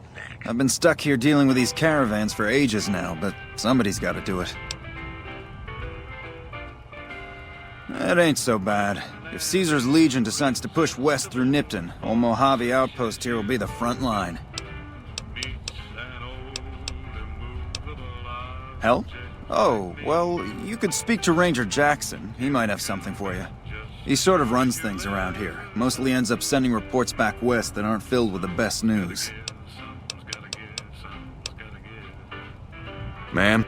I've been stuck here dealing with these caravans for ages now, but somebody's got to do it. It ain't so bad. If Caesar's Legion decides to push west through Nipton, old Mojave Outpost here will be the front line. Help? Oh, well, you could speak to Ranger Jackson. He might have something for you. He sort of runs things around here. Mostly ends up sending reports back west that aren't filled with the best news. Ma'am?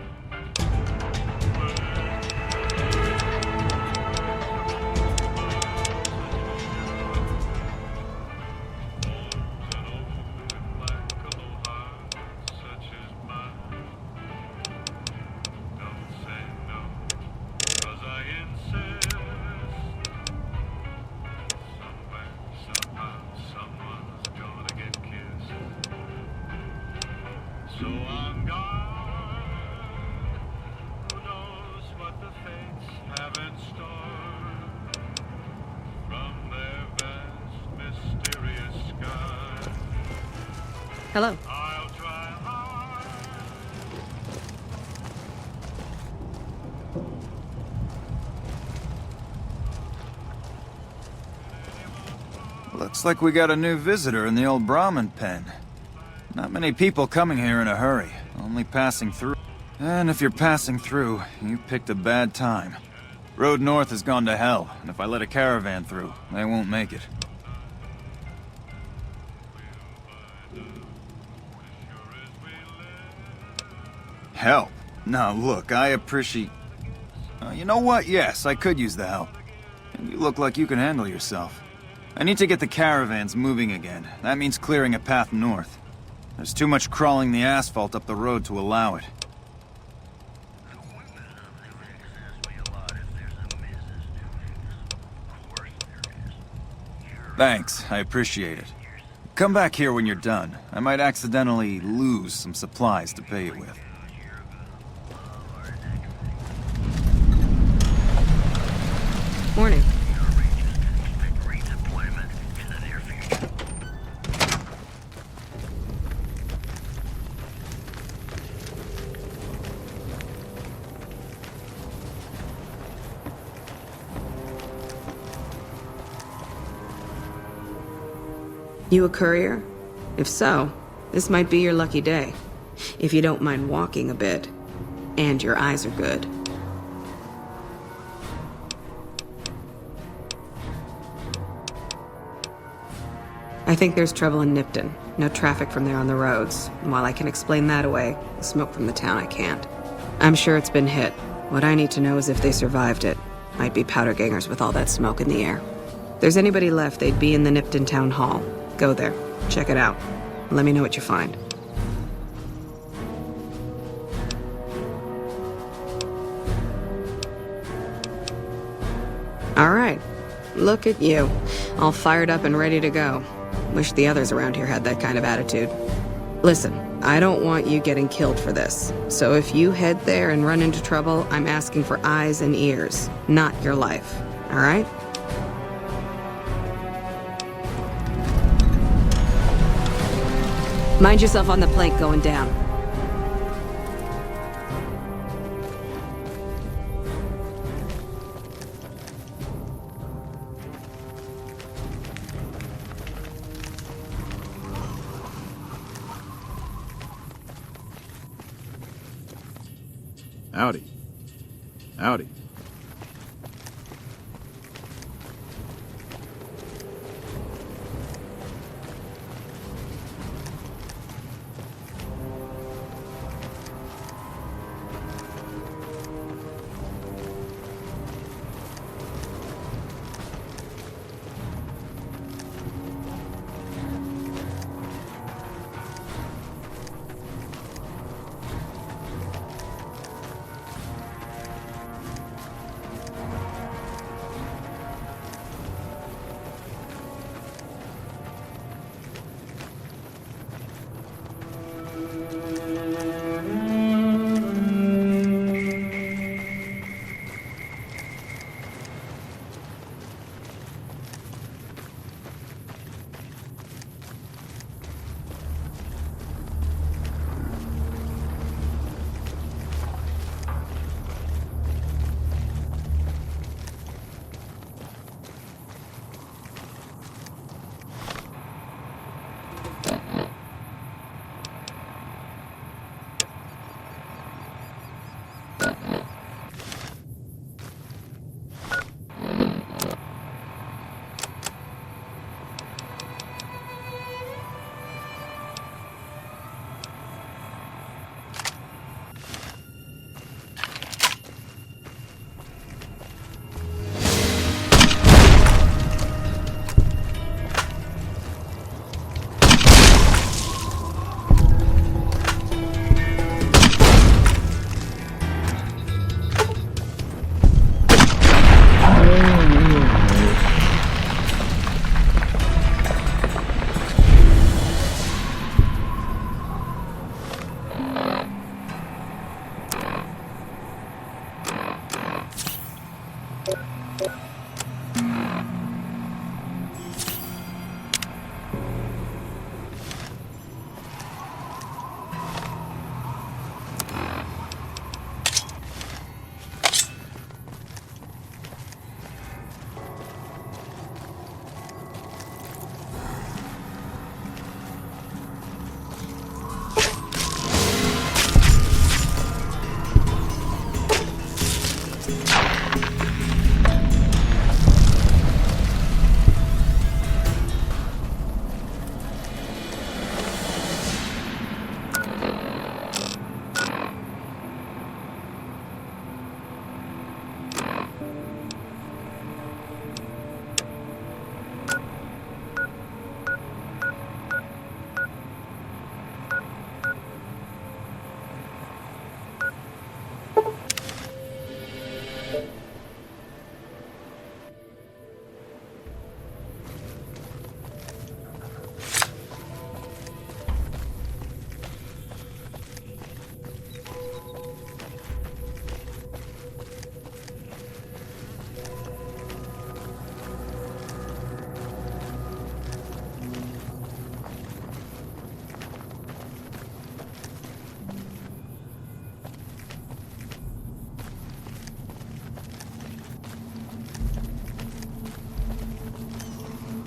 So on guard, who knows what the fates have in store from their vast, mysterious sky. Hello. I'll try hard. Looks like we got a new visitor in the old Brahmin pen. Not many people coming here in a hurry, only passing through. And if you're passing through, you picked a bad time. Road north has gone to hell, and if I let a caravan through, they won't make it. Help? Now look, I appreciate... you know what? Yes, I could use the help. And you look like you can handle yourself. I need to get the caravans moving again. That means clearing a path north. There's too much crawling the asphalt up the road to allow it. Thanks, I appreciate it. Come back here when you're done. I might accidentally lose some supplies to pay it with. Morning. You a courier? If so, this might be your lucky day. If you don't mind walking a bit. And your eyes are good. I think there's trouble in Nipton. No traffic from there on the roads. And while I can explain that away, the smoke from the town I can't. I'm sure it's been hit. What I need to know is if they survived it. Might be powder gangers with all that smoke in the air. If there's anybody left, they'd be in the Nipton Town Hall. Go there. Check it out. Let me know what you find. All right. Look at you. All fired up and ready to go. Wish the others around here had that kind of attitude. Listen, I don't want you getting killed for this. So if you head there and run into trouble, I'm asking for eyes and ears, not your life. All right? Mind yourself on the plank going down. Howdy. Howdy.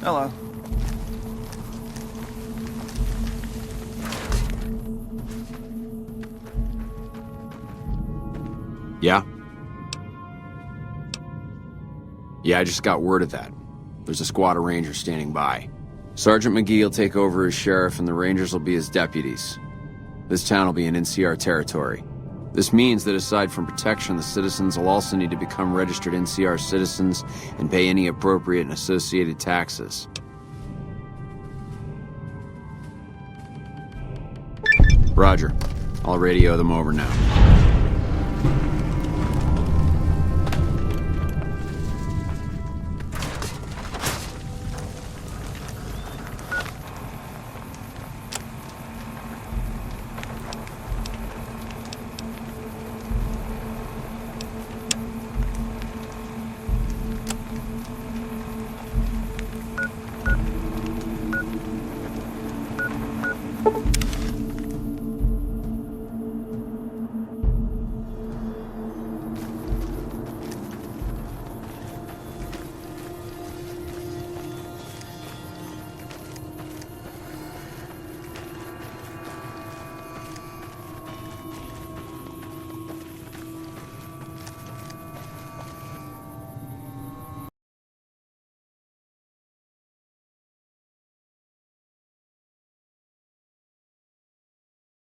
Hello. Yeah? Yeah, I just got word of that. There's a squad of rangers standing by. Sergeant McGee will take over as sheriff and the rangers will be his deputies. This town will be in NCR territory. This means that aside from protection, the citizens will also need to become registered NCR citizens and pay any appropriate and associated taxes. Roger. I'll radio them over now.